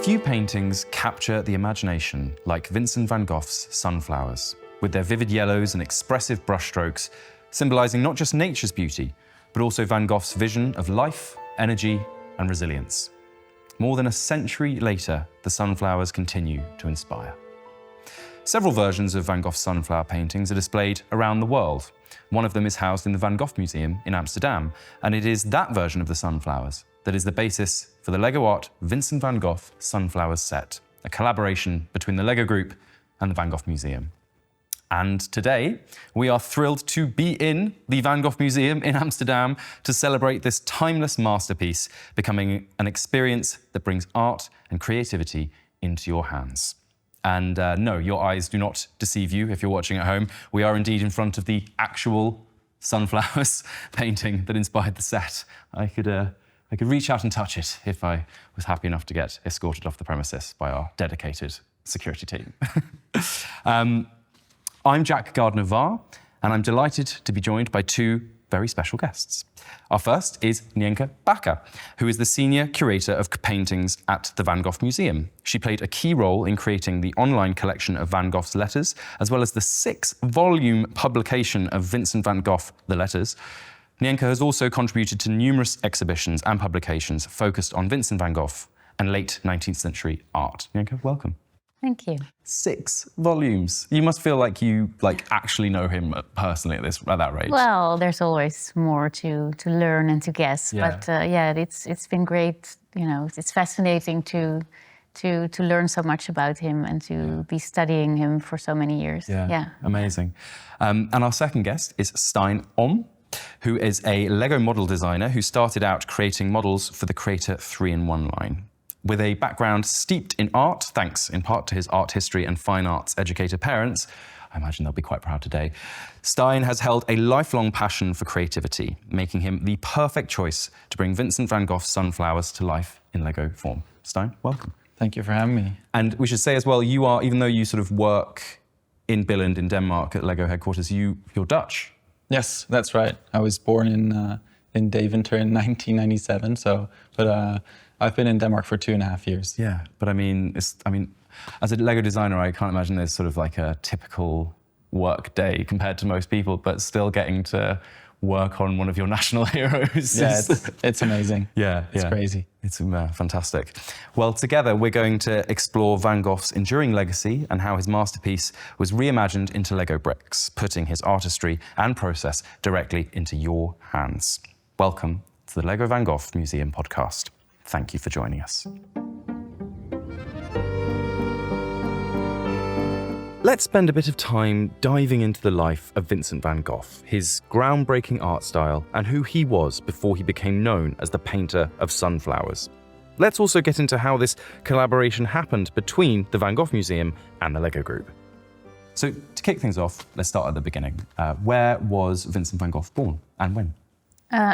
Few paintings capture the imagination like Vincent van Gogh's Sunflowers, with their vivid yellows and expressive brushstrokes, symbolising not just nature's beauty, but also Van Gogh's vision of life, energy, and resilience. More than a century later, the sunflowers continue to inspire. Several versions of Van Gogh's sunflower paintings are displayed around the world. One of them is housed in the Van Gogh Museum in Amsterdam, and it is that version of the sunflowers that is the basis for the LEGO Art Vincent van Gogh Sunflowers set, a collaboration between the LEGO Group and the Van Gogh Museum. And today, we are thrilled to be in the Van Gogh Museum in Amsterdam to celebrate this timeless masterpiece, becoming an experience that brings art and creativity into your hands. And no, your eyes do not deceive you if you're watching at home. We are indeed in front of the actual sunflowers painting that inspired the set. I could reach out and touch it if I was happy enough to get escorted off the premises by our dedicated security team. I'm Jack Gardner-Varr, and I'm delighted to be joined by two very special guests. Our first is Nienke Bakker, who is the Senior Curator of Paintings at the Van Gogh Museum. She played a key role in creating the online collection of Van Gogh's letters, as well as the 6-volume publication of Vincent van Gogh, The Letters. Nienke has also contributed to numerous exhibitions and publications focused on Vincent van Gogh and late 19th century art. Nienke, welcome. Thank you. 6 volumes. You must feel like you actually know him personally at that rate. Well, there's always more to learn and to guess, but it's been great. You know, it's fascinating to learn so much about him and to be studying him for so many years. Yeah. Amazing. And our second guest is Stijn Oom, who is a LEGO model designer who started out creating models for the Creator 3-in-1 line. With a background steeped in art, thanks in part to his art history and fine arts educated parents, I imagine they'll be quite proud today, Stijn has held a lifelong passion for creativity, making him the perfect choice to bring Vincent van Gogh's Sunflowers to life in LEGO form. Stijn, welcome. Thank you for having me. And we should say as well, you are, even though you sort of work in Billund in Denmark at LEGO headquarters, you're Dutch. Yes, that's right. I was born in Deventer in 1997, but I've been in Denmark for 2.5 years. Yeah, but I mean, as a LEGO designer, I can't imagine there's sort of like a typical work day compared to most people, but still getting to work on one of your national heroes. Yeah, it's amazing. It's crazy. It's fantastic. Well, together we're going to explore Van Gogh's enduring legacy and how his masterpiece was reimagined into LEGO bricks, putting his artistry and process directly into your hands. Welcome to the LEGO Van Gogh Museum podcast. Thank you for joining us. Let's spend a bit of time diving into the life of Vincent van Gogh, his groundbreaking art style, and who he was before he became known as the painter of sunflowers. Let's also get into how this collaboration happened between the Van Gogh Museum and the LEGO Group. So to kick things off, let's start at the beginning. Where was Vincent van Gogh born and when?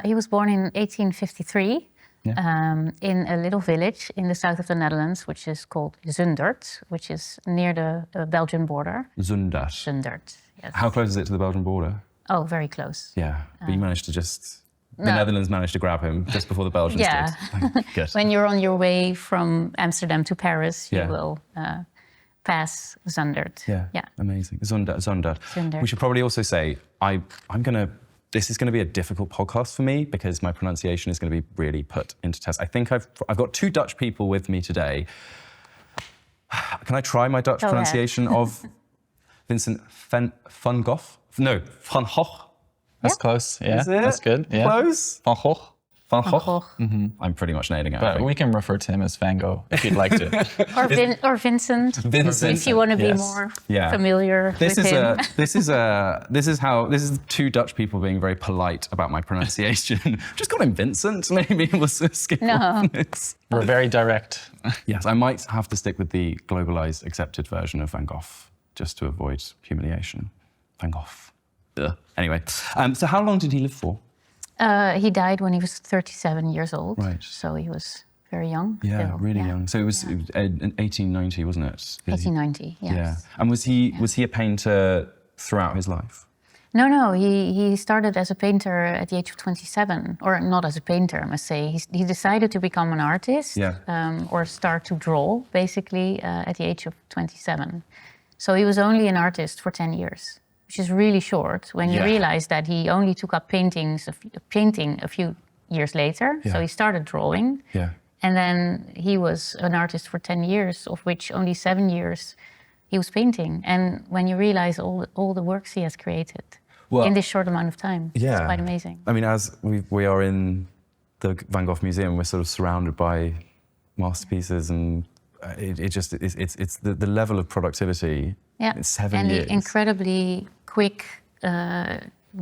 He was born in 1853 in a little village in the south of the Netherlands, which is called Zundert, which is near the Belgian border. Zundert. Zundert, yes. How close is it to the Belgian border? Oh, very close. Yeah, but you managed to the Netherlands managed to grab him just before the Belgians did. Good. When you're on your way from Amsterdam to Paris, you will pass Zundert. Yeah, amazing. Zundert. We should probably also say, this is going to be a difficult podcast for me because my pronunciation is going to be really put into test. I think I've got 2 Dutch people with me today. Can I try my Dutch pronunciation of Vincent van Gogh? No, Van Gogh. That's close. Yeah, is it? That's good. Yeah. Close? Van Gogh. Van Gogh. Mm-hmm. I'm pretty much nailing it. But we can refer to him as Van Gogh if you'd like to. or Vincent. Vincent, if you want to be more familiar with him. This is 2 Dutch people being very polite about my pronunciation. Just call him Vincent. Maybe we'll skip on this. We're very direct. Yes, I might have to stick with the globalized, accepted version of Van Gogh just to avoid humiliation. Van Gogh. Ugh. Anyway, so how long did he live for? He died when he was 37 years old. Right. So he was very young. Yeah, still. Really young. So it was 1890, wasn't it? 1890, yes. Yeah. And was he a painter throughout his life? No. He started as a painter at the age of 27, or not as a painter, I must say. He decided to become an artist, or start to draw, basically, at the age of 27. So he was only an artist for 10 years, which is really short when you realize that he only took up painting a few years later. So he started drawing, and then he was an artist for 10 years, of which only 7 years he was painting. And when you realize all the works he has created in this short amount of time, it's quite amazing. I mean, as we are in the Van Gogh Museum, we're sort of surrounded by masterpieces, and it's the level of productivity. Yeah, in 7 and years. the incredibly quick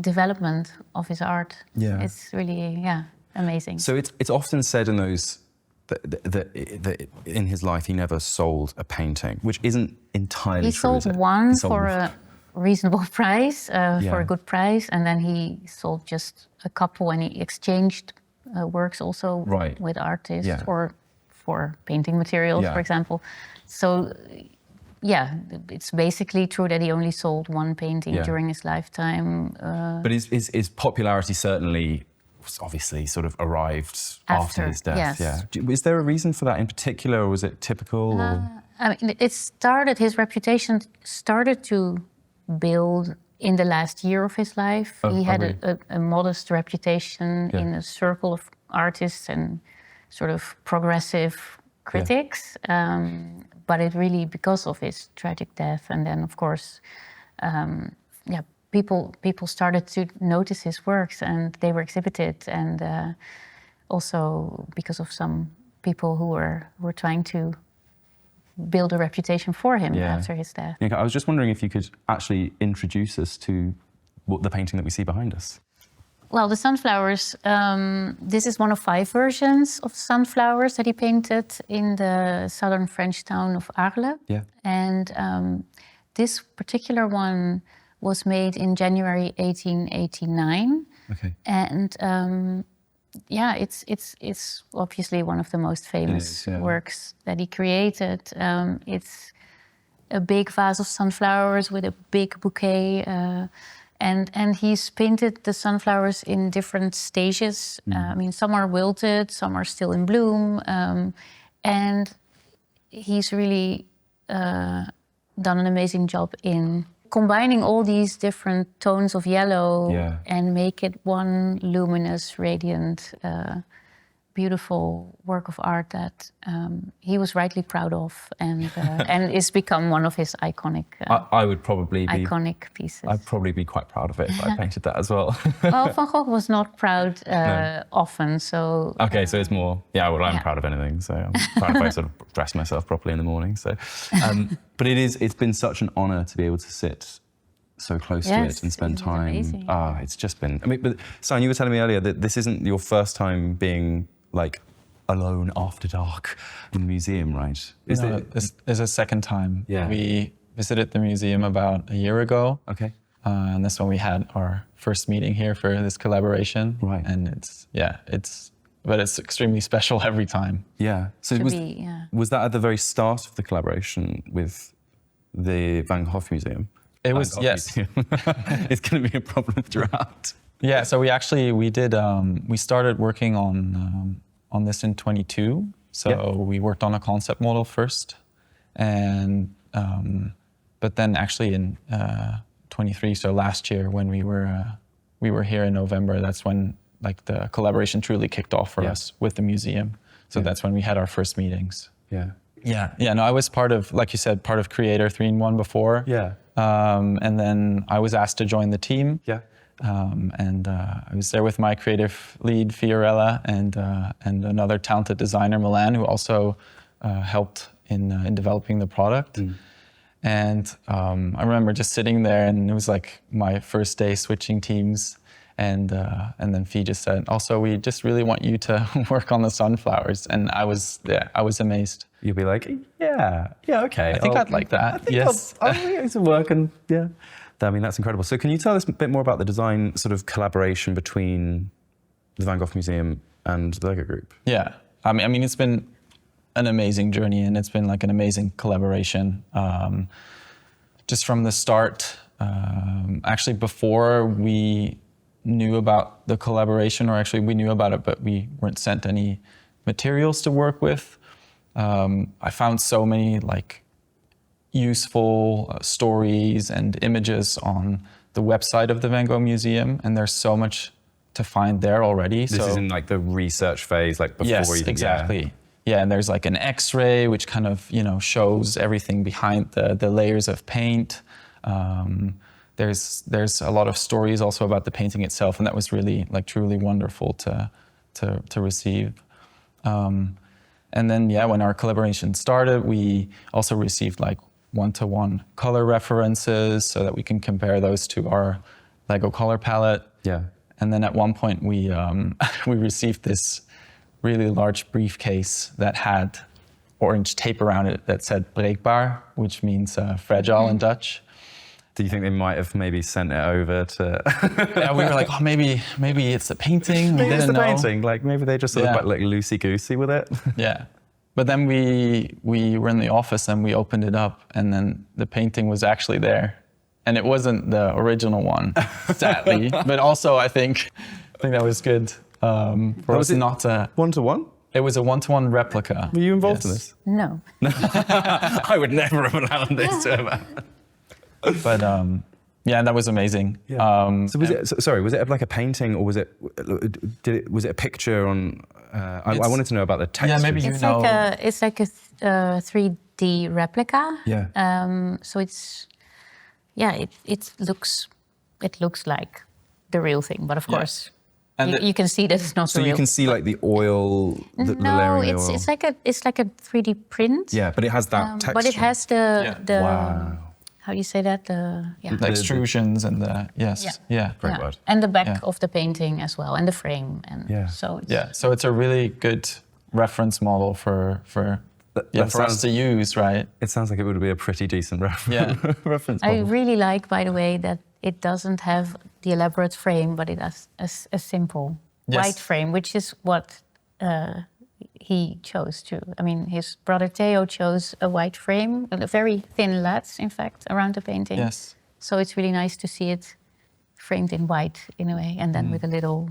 development of his art. Yeah, it's really amazing. So it's often said in those that in his life he never sold a painting, which isn't entirely true. He sold one for a reasonable price, for a good price, and then he sold just a couple, and he exchanged works also with artists or for painting materials, for example. So, it's basically true that he only sold one painting during his lifetime. But his popularity certainly obviously sort of arrived after his death. Yes. Is there a reason for that in particular, or was it typical? I mean, his reputation started to build in the last year of his life. He had a modest reputation in a circle of artists and sort of progressive critics, but it really, because of his tragic death, and then of course, people started to notice his works, and they were exhibited, and also because of some people who were trying to build a reputation for him after his death. Nienke, I was just wondering if you could actually introduce us to the painting that we see behind us. Well, the sunflowers, this is one of 5 versions of sunflowers that he painted in the southern French town of Arles. Yeah. And this particular one was made in January 1889. Okay. And it's obviously one of the most famous works that he created. It's a big vase of sunflowers with a big bouquet. And he's painted the sunflowers in different stages. I mean, some are wilted, some are still in bloom. And he's really done an amazing job in combining all these different tones of yellow and make it one luminous, radiant, beautiful work of art that he was rightly proud of, and it's become one of his iconic. I would probably be iconic pieces. I'd probably be quite proud of it if I painted that as well. Well, Van Gogh was not proud often, so. Okay, so it's more. Yeah, well, I'm proud of anything, so I'm proud if I sort of dress myself properly in the morning. So, but it's been such an honour to be able to sit so close to it and spend time. Amazing. It's just been. I mean, but Stijn, you were telling me earlier that this isn't your first time being like alone after dark in the museum, right? This is a second time. Yeah. We visited the museum about a year ago. Okay. And that's when we had our first meeting here for this collaboration. Right. And it's extremely special every time. Yeah. So was that at the very start of the collaboration with the Van Gogh Museum? It was, yes. It's going to be a problem throughout. Yeah, so we started working on this in 22. So we worked on a concept model first, and but then actually in 23, so last year when we were here in November, that's when like the collaboration truly kicked off for us with the museum. So that's when we had our first meetings. Yeah. No, I was part of, like you said, part of Creator 3-in-1 before. Yeah. And then I was asked to join the team. Yeah. And I was there with my creative lead, Fiorella, and another talented designer, Milan, who also helped in developing the product. And I remember just sitting there, and it was like my first day switching teams. And then Fi just said, also, we just really want you to work on the sunflowers. And I was amazed. You'll be like, okay. I think I'd like that. I think I'll get to work, and I mean, that's incredible. So can you tell us a bit more about the design sort of collaboration between the Van Gogh Museum and the LEGO Group? Yeah, I mean, it's been an amazing journey, and it's been like an amazing collaboration. Just from the start, actually before we knew about the collaboration, or actually we knew about it, but we weren't sent any materials to work with. I found so many like useful stories and images on the website of the Van Gogh Museum, and there's so much to find there already. This is in like the research phase, like before yes, you... exactly. Yeah, and there's like an X-ray which kind of, you know, shows everything behind the layers of paint. There's a lot of stories also about the painting itself, and that was really like truly wonderful to receive. And then yeah, when our collaboration started, we also received like one-to-one color references so that we can compare those to our LEGO color palette. Yeah. And then at one point we we received this really large briefcase that had orange tape around it that said breekbaar, which means fragile in Dutch. Do you think they might have maybe sent it over to... Yeah, we were like, oh, maybe it's the painting. Maybe it's the know. painting. Like maybe they just sort of like loosey-goosey with it. Yeah. But then we were in the office and we opened it up, and then the painting was actually there. And it wasn't the original one, sadly. But also I think that was good for us not to... One-to-one? It was a one-to-one replica. Were you involved in this? No. I would never have allowed this to happen. But yeah, that was amazing. Yeah. So was it? Sorry, was it like a painting, or was it? Was it a picture on? I wanted to know about the texture. Yeah, maybe It's like a 3D replica. Yeah. So it's it looks like the real thing, but of course. And you can see that it's not so the real. You can see like the oil, the layering oil. It's like a 3D print. Yeah, but it has that texture. But it has the wow. How do you say that? The extrusions and the Great word. And the back of the painting as well, and the frame, and so it's a really good reference model for us to use, right? It sounds like it would be a pretty decent reference model. I really like, by the way, that it doesn't have the elaborate frame, but it has a simple white frame, which is what he chose too. I mean, his brother Theo chose a white frame, a very thin lats, in fact, around the painting. Yes. So it's really nice to see it framed in white in a way, and then with a little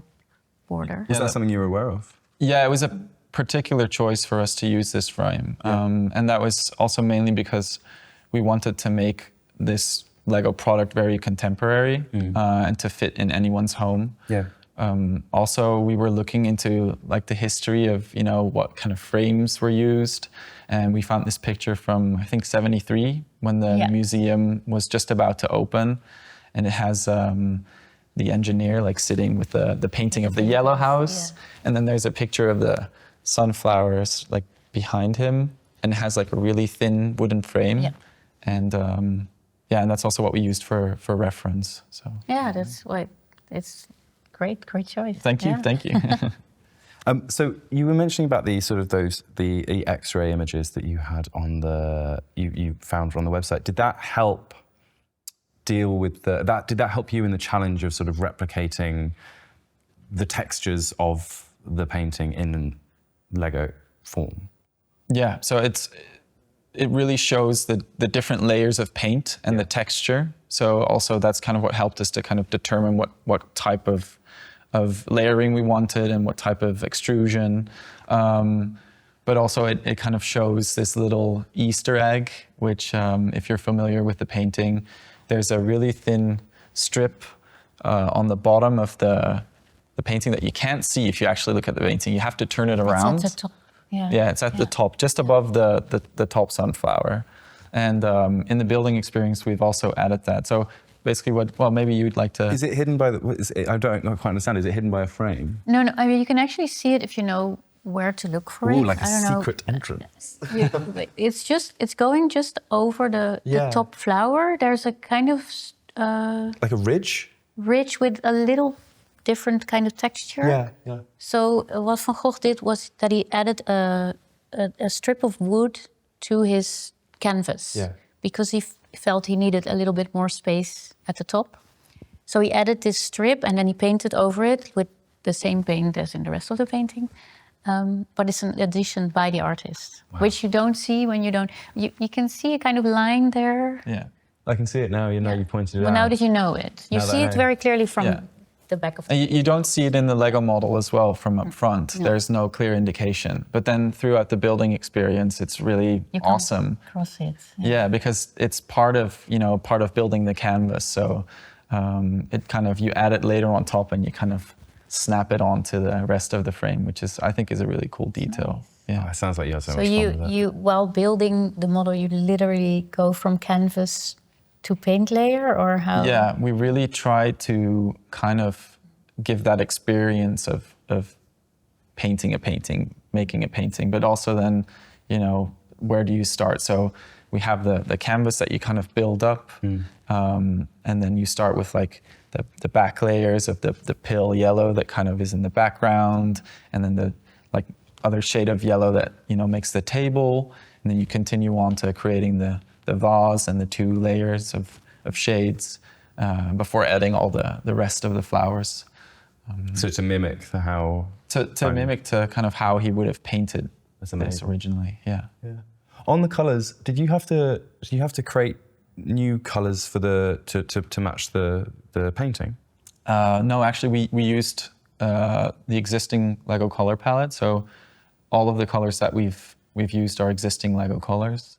border. Was that something you were aware of? Yeah, it was a particular choice for us to use this frame. And that was also mainly because we wanted to make this LEGO product very contemporary and to fit in anyone's home. Yeah. Also, we were looking into like the history of, you know, what kind of frames were used. And we found this picture from, I think, 73, when the museum was just about to open. And it has the engineer like sitting with the painting of the yellow house. Yeah. And then there's a picture of the sunflowers like behind him. And it has like a really thin wooden frame. Yeah. And and that's also what we used for reference. So yeah, that's why it's great choice. Thank you. So you were mentioning about the sort of the X-ray images that you had on you found on the website. Did that help deal with did that help you in the challenge of sort of replicating the textures of the painting in LEGO form? Yeah. So it really shows the different layers of paint and the texture. So also that's kind of what helped us to kind of determine what type of layering we wanted and what type of extrusion. But also it kind of shows this little Easter egg, which if you're familiar with the painting, there's a really thin strip on the bottom of the painting that you can't see if you actually look at the painting. You have to turn it around. It's at the top. Yeah, it's at the top, just above the top sunflower. And in the building experience, we've also added that. So basically maybe you'd like to... Is it hidden by I don't quite understand. Is it hidden by a frame? No, I mean, you can actually see it if you know where to look for it. Like a secret entrance. It's going just over the top flower. There's a kind of... like a ridge? Ridge with a little different kind of texture. Yeah. So what Van Gogh did was that he added a strip of wood to his canvas because he felt he needed a little bit more space at the top. So he added this strip and then he painted over it with the same paint as in the rest of the painting. But it's an addition by the artist, which you don't see when you don't... You can see a kind of line there. Yeah. I can see it now. You know, you pointed it out. Well, now that you know it, you Now that see I it know. very clearly from the back of the And you don't see it in the Lego model as well from up front. No. There's no clear indication. But then throughout the building experience, it's really You come awesome. across it. Yeah, because it's part of building the canvas. So it kind of, you add it later on top and you kind of snap it onto the rest of the frame, which I think is a really cool detail. Yeah. Oh, it sounds like you had so So much fun with it. you while building the model, you literally go from canvas to paint layer, or how? Yeah, we really try to kind of give that experience of painting a painting, making a painting, but also then, you know, where do you start? So we have the canvas that you kind of build up, and then you start with like the back layers of the pale yellow that kind of is in the background, and then the like other shade of yellow that, you know, makes the table, and then you continue on to creating the vase and the 2 layers of shades before adding all the rest of the flowers. So to mimic how... To mimic to kind of how he would have painted That's this amazing. originally, yeah. On the colours, did you have to create new colours for to match the painting? No, actually we used the existing Lego color palette, so all of the colors that we've used are existing Lego colors.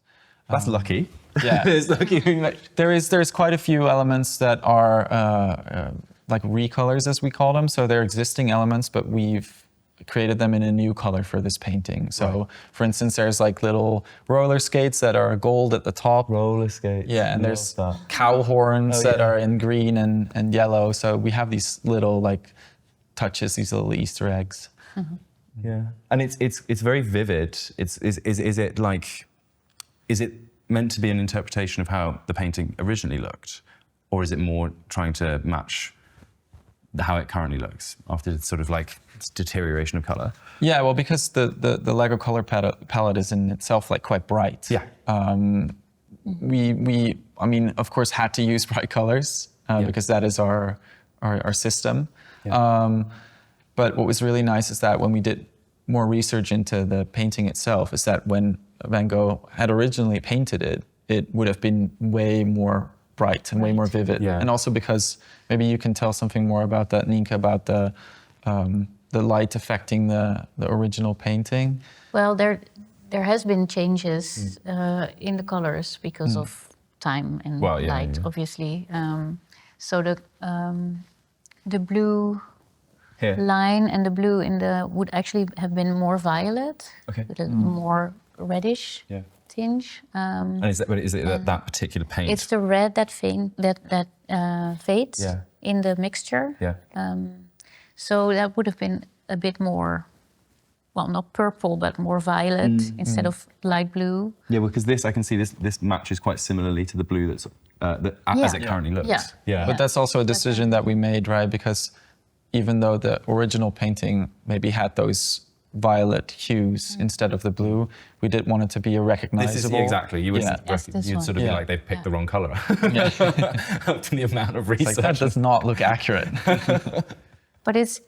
That's lucky. Yeah. It's lucky. There's quite a few elements that are like recolors, as we call them. So they're existing elements, but we've created them in a new color for this painting. So, for instance, there's like little roller skates that are gold at the top. Roller skates. Yeah, and there's cow horns that are in green and yellow. So we have these little like touches, these little Easter eggs. Yeah, and it's very vivid. Is it meant to be an interpretation of how the painting originally looked, or is it more trying to match how it currently looks after it's sort of like deterioration of color? Yeah, well, because the Lego color palette is in itself like quite bright. Yeah. I mean, of course, had to use bright colors because that is our system. Yeah. But what was really nice is that when we did more research into the painting itself, is that when Van Gogh had originally painted it, it would have been way more bright and way more vivid. Yeah. And also because maybe you can tell something more about that, Nienke, about the light affecting the original painting. Well, there has been changes in the colors because of time and light, obviously. So the blue Here. line and the blue in the would actually have been more violet, Okay. with a more reddish tinge. And is it that particular paint? It's the red that fades Yeah. in the mixture. Yeah. So that would have been a bit more, well, not purple, but more violet instead of light blue. Yeah, because I can see this matches quite similarly to the blue that's as it currently looks. Yeah. But that's also a decision that we made, right? Because even though the original painting maybe had those violet hues instead of the blue, we did want it to be a recognizable. Exactly. You would you'd sort of be like they've picked the wrong color. Up to the amount of research. Like, that does not look accurate. But it's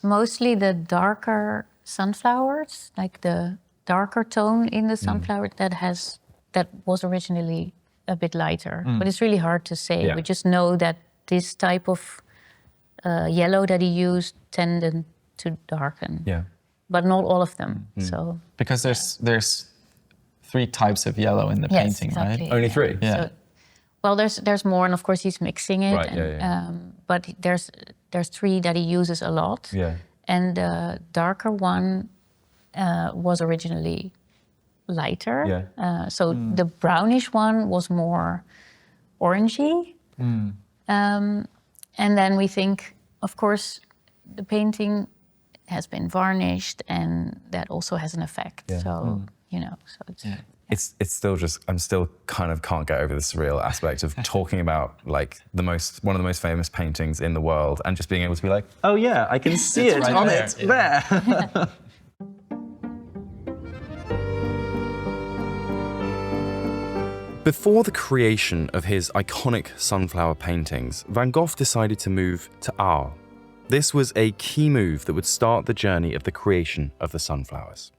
mostly the darker sunflowers, like the darker tone in the sunflower that was originally a bit lighter. But it's really hard to say. Yeah. We just know that this type of yellow that he used tended to darken. Yeah. But not all of them. So Because there's 3 types of yellow in the painting, exactly. right? Only 3? Yeah. So, well, there's more, and of course he's mixing it. Right, And, but there's 3 that he uses a lot. Yeah. And the darker one was originally lighter. Yeah. So the brownish one was more orangey. And then we think, of course, the painting has been varnished, and that also has an effect. Yeah. So you know, so it's. It's still just, I'm still kind of can't get over the surreal aspect of talking about like one of the most famous paintings in the world, and just being able to be like, oh yeah, I can see it right on there. it there. Before the creation of his iconic sunflower paintings, Van Gogh decided to move to Arles. This was a key move that would start the journey of the creation of the sunflowers.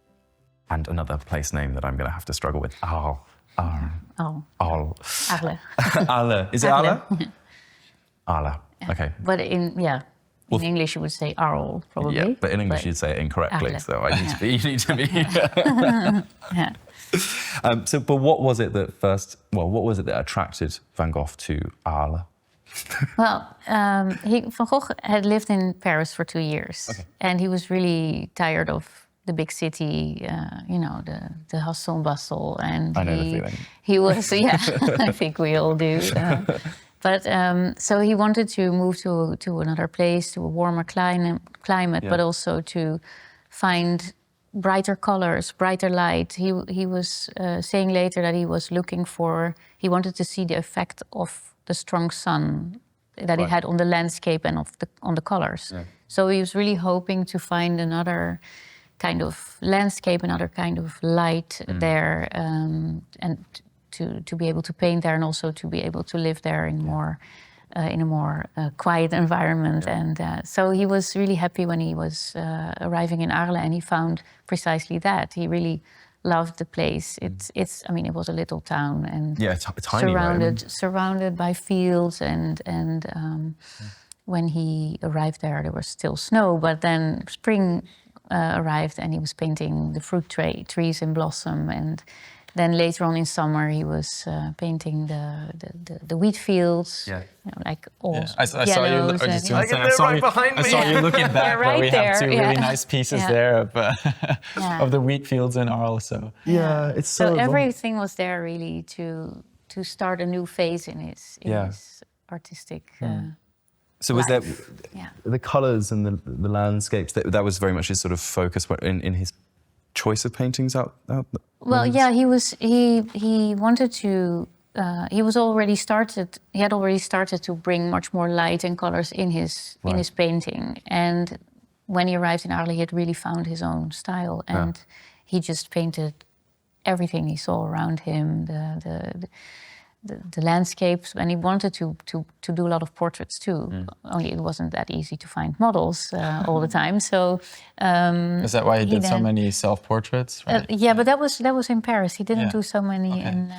And another place name that I'm going to have to struggle with, Arles. Oh. Arles. Arles. Arles. Is it Arles. Arles? Arles. Okay. But in English you would say Arles, probably. Yeah, but in English you'd say it incorrectly, Arles. so I need to be. You need to be. Yeah. But what was it that what was it that attracted Van Gogh to Arles? Well, Van Gogh had lived in Paris for 2 years, and he was really tired of the big city, the hustle and bustle. And I know the feeling. He was, I think we all do. But so he wanted to move to another place, to a warmer climate, but also to find brighter colors, brighter light. He was saying later that he wanted to see the effect of the strong sun that it had on the landscape and on the colors. Yeah. So he was really hoping to find another kind of landscape, another kind of light there, and to be able to paint there, and also to be able to live there in a more quiet environment. Yeah. And so he was really happy when he was arriving in Arles, and he found precisely that. He really loved the place. It was a little town, and tiny, surrounded by fields, and when he arrived there was still snow, but then spring arrived, and he was painting the fruit trees in blossom, and then later on in summer he was painting the wheat fields, like all I saw you. I saw you looking back, right where we there, have two really nice pieces there of the wheat fields in Arles. So it's so everything was there really to start a new phase in his artistic. So was that the colours and the landscapes? That was very much his sort of focus in his choice of paintings out. Well, he wanted to. He had already started to bring much more light and colors in his painting. And when he arrived in Arles, he had really found his own style, and he just painted everything he saw around him, the landscapes, and he wanted to do a lot of portraits too. Only it wasn't that easy to find models all the time. So is that why he did so many self-portraits? Right? But that was in Paris. He didn't do so many in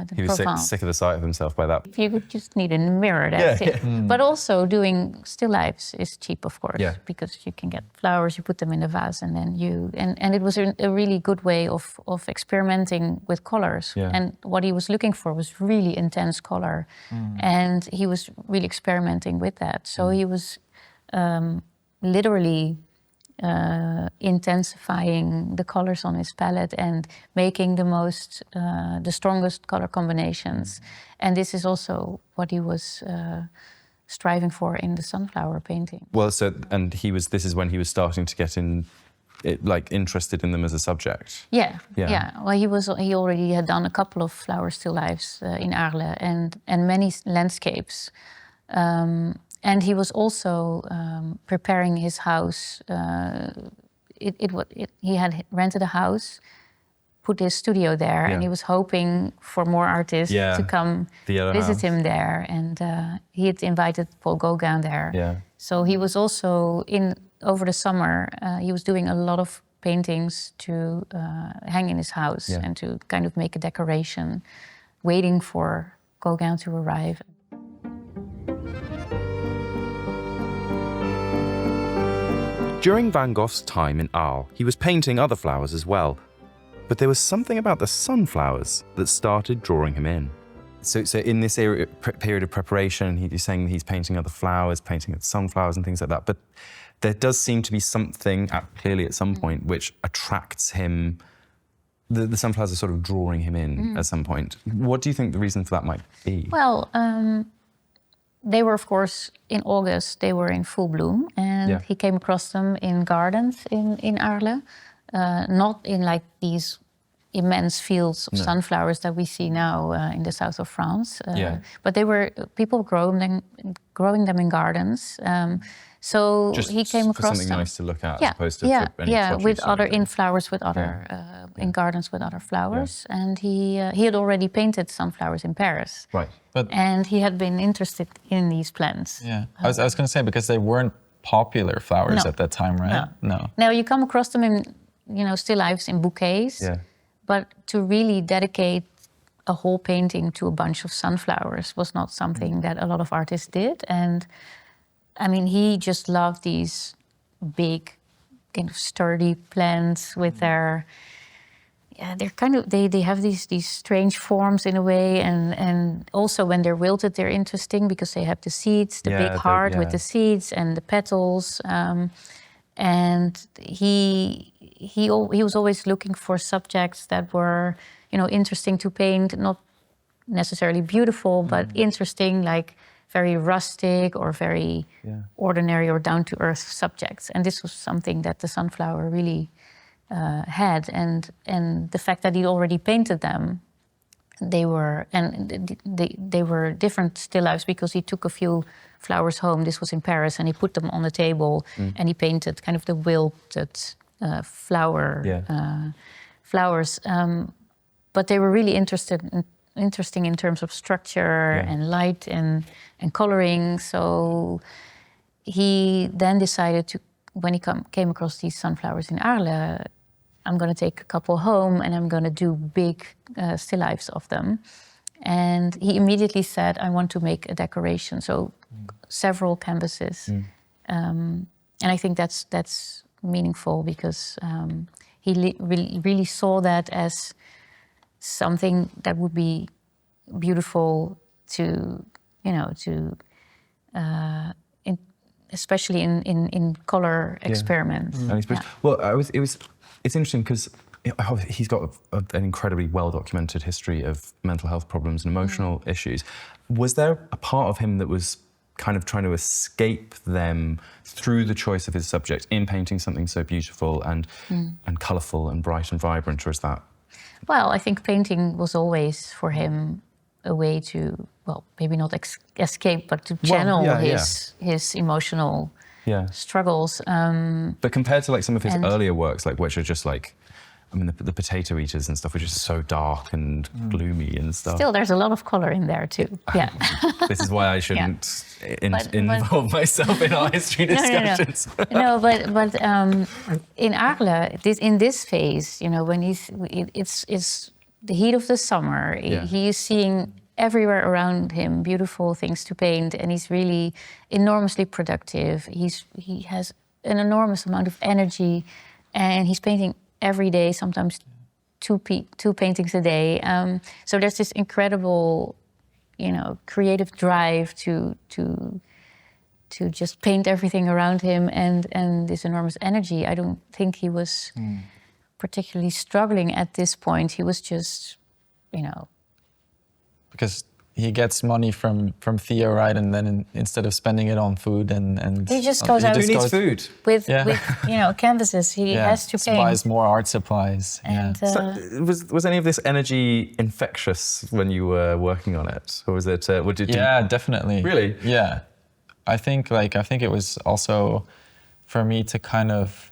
the He was sick of the sight of himself by that. You would just need a mirror, that's it. But also doing still lifes is cheap, of course, because you can get flowers, you put them in a vase, and then and it was a really good way of experimenting with colors. Yeah. And what he was looking for was really intense color, and he was really experimenting with that. So he was literally intensifying the colors on his palette and making the strongest color combinations. And this is also what he was striving for in the sunflower painting. Well, this is when he was starting to get interested in them as a subject. Yeah. Well, he already had done a couple of flower still lifes in Arles and many landscapes. And he was also preparing his house. He had rented a house, put his studio there, and he was hoping for more artists to come visit him there. And he had invited Paul Gauguin there. Yeah. So he was also over the summer. He was doing a lot of paintings to hang in his house and to kind of make a decoration, waiting for Gauguin to arrive. During Van Gogh's time in Arles, he was painting other flowers as well. But there was something about the sunflowers that started drawing him in. So in this period of preparation, he's saying he's painting other flowers, painting sunflowers and things like that. But there does seem to be something, clearly at some point, which attracts him. The sunflowers are sort of drawing him in at some point. What do you think the reason for that might be? Well, they were, of course, in August, they were in full bloom. And he came across them in gardens in Arles. Not in like these immense fields of sunflowers that we see now in the south of France. But they were people growing them in gardens. So just he came across something them. Nice to look at, as opposed to with other in flowers with other in gardens with other flowers. And he had already painted sunflowers in Paris. Right. And he had been interested in these plants. Yeah, I was going to say, because they weren't popular flowers at that time, right? No. Now you come across them in still lifes in bouquets. Yeah. but to really dedicate a whole painting to a bunch of sunflowers was not something that a lot of artists did. And I mean, he just loved these big, kind of sturdy plants with their, they're kind of, they have these strange forms in a way. And also when they're wilted, they're interesting because they have the seeds, the big heart with the seeds and the petals. And he was always looking for subjects that were, you know, interesting to paint, not necessarily beautiful, but interesting, like very rustic or very ordinary or down-to-earth subjects. And this was something that the sunflower really had. And the fact that he already painted them, they were different still lifes because he took a few flowers home. This was in Paris, and he put them on the table and he painted kind of the wilted flowers. But they were really interesting in terms of structure and light and coloring. So he then decided to, when he came across these sunflowers in Arles, I'm going to take a couple home and I'm going to do big still lifes of them. And he immediately said, I want to make a decoration. So several canvases. And I think that's meaningful because he really saw that as something that would be beautiful to, you know, especially in color experiments. Well, it's interesting because he's got an incredibly well-documented history of mental health problems and emotional issues. Was there a part of him that was kind of trying to escape them through the choice of his subject in painting something so beautiful and colourful and bright and vibrant, or is that? Well, I think painting was always for him a way to, well, maybe not escape, but to channel his emotional struggles. But compared to like some of his earlier works, like which are just like, I mean, the potato eaters and stuff, which is so dark and gloomy and stuff. Still, there's a lot of color in there too. Yeah. This is why I shouldn't involve myself in art history discussions. No, but in Arles, in this phase, you know, when it's the heat of the summer, he is seeing everywhere around him beautiful things to paint, and he's really enormously productive. He has an enormous amount of energy, and he's painting every day, sometimes two paintings a day. So there's this incredible, you know, creative drive to just paint everything around him, and this enormous energy. I don't think he was particularly struggling at this point. He was just, you know, because he gets money from Theo, right? And then instead of spending it on food and he just goes out. Who needs food? With you know, canvases. He has to paint. Buys more art supplies. And, So was any of this energy infectious when you were working on it, or was it? Definitely. Really? Yeah, I think it was also for me to kind of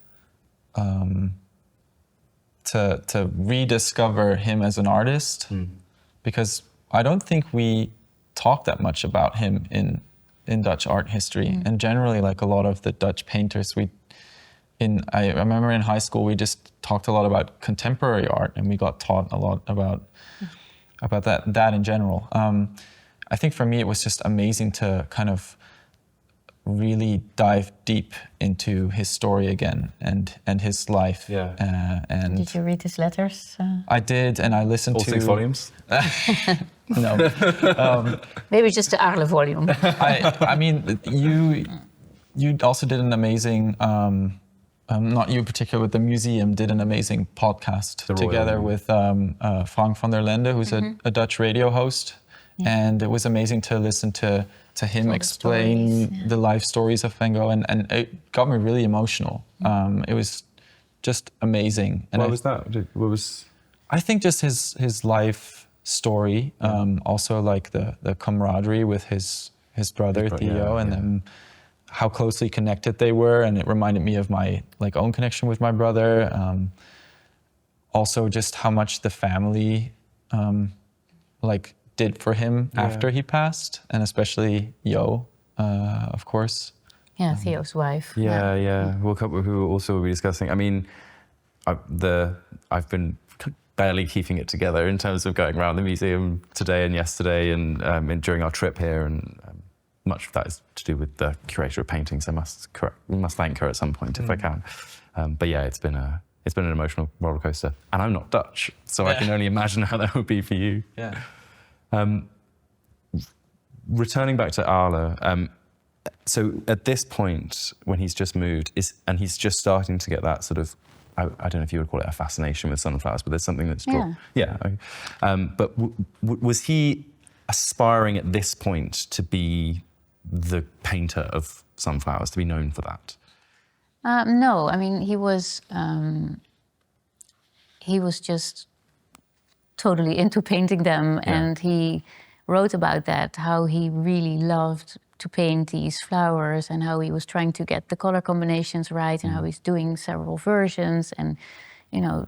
to rediscover him as an artist, because I don't think we talk that much about him in Dutch art history. And generally, like a lot of the Dutch painters, I remember in high school, we just talked a lot about contemporary art, and we got taught a lot about that in general. I think for me, it was just amazing to kind of really dive deep into his story again and his life. And did you read his letters? I did, and I listened to... All 6 volumes? No. Maybe just the Arles volume. I mean, you also did an amazing, not you in particular, but the museum did an amazing podcast together with Frank van der Lende, who's a Dutch radio host. And it was amazing to listen to him explain the life stories of Van Gogh, and it got me really emotional. It was just amazing. And What was? I think just his life story, also like the camaraderie with his brother Theo, and then how closely connected they were, and it reminded me of my own connection with my brother. Also, just how much the family did for him after he passed, and especially Yo, of course. Yeah, Theo's wife. Who also will be discussing. I mean, I've been barely keeping it together in terms of going around the museum today and yesterday and during our trip here. And much of that is to do with the Curator of Paintings. I must thank her at some point if I can. But yeah, it's been an emotional roller coaster. And I'm not Dutch, so I can only imagine how that would be for you. Yeah. Returning back to Arles, so at this point, when he's just moved, and he's just starting to get that sort of, I don't know if you would call it a fascination with sunflowers, but there's something that's drawn. Yeah. But was he aspiring at this point to be the painter of sunflowers, to be known for that? No, I mean, he was just totally into painting them, and he wrote about that, how he really loved to paint these flowers and how he was trying to get the color combinations right and how he's doing several versions and, you know,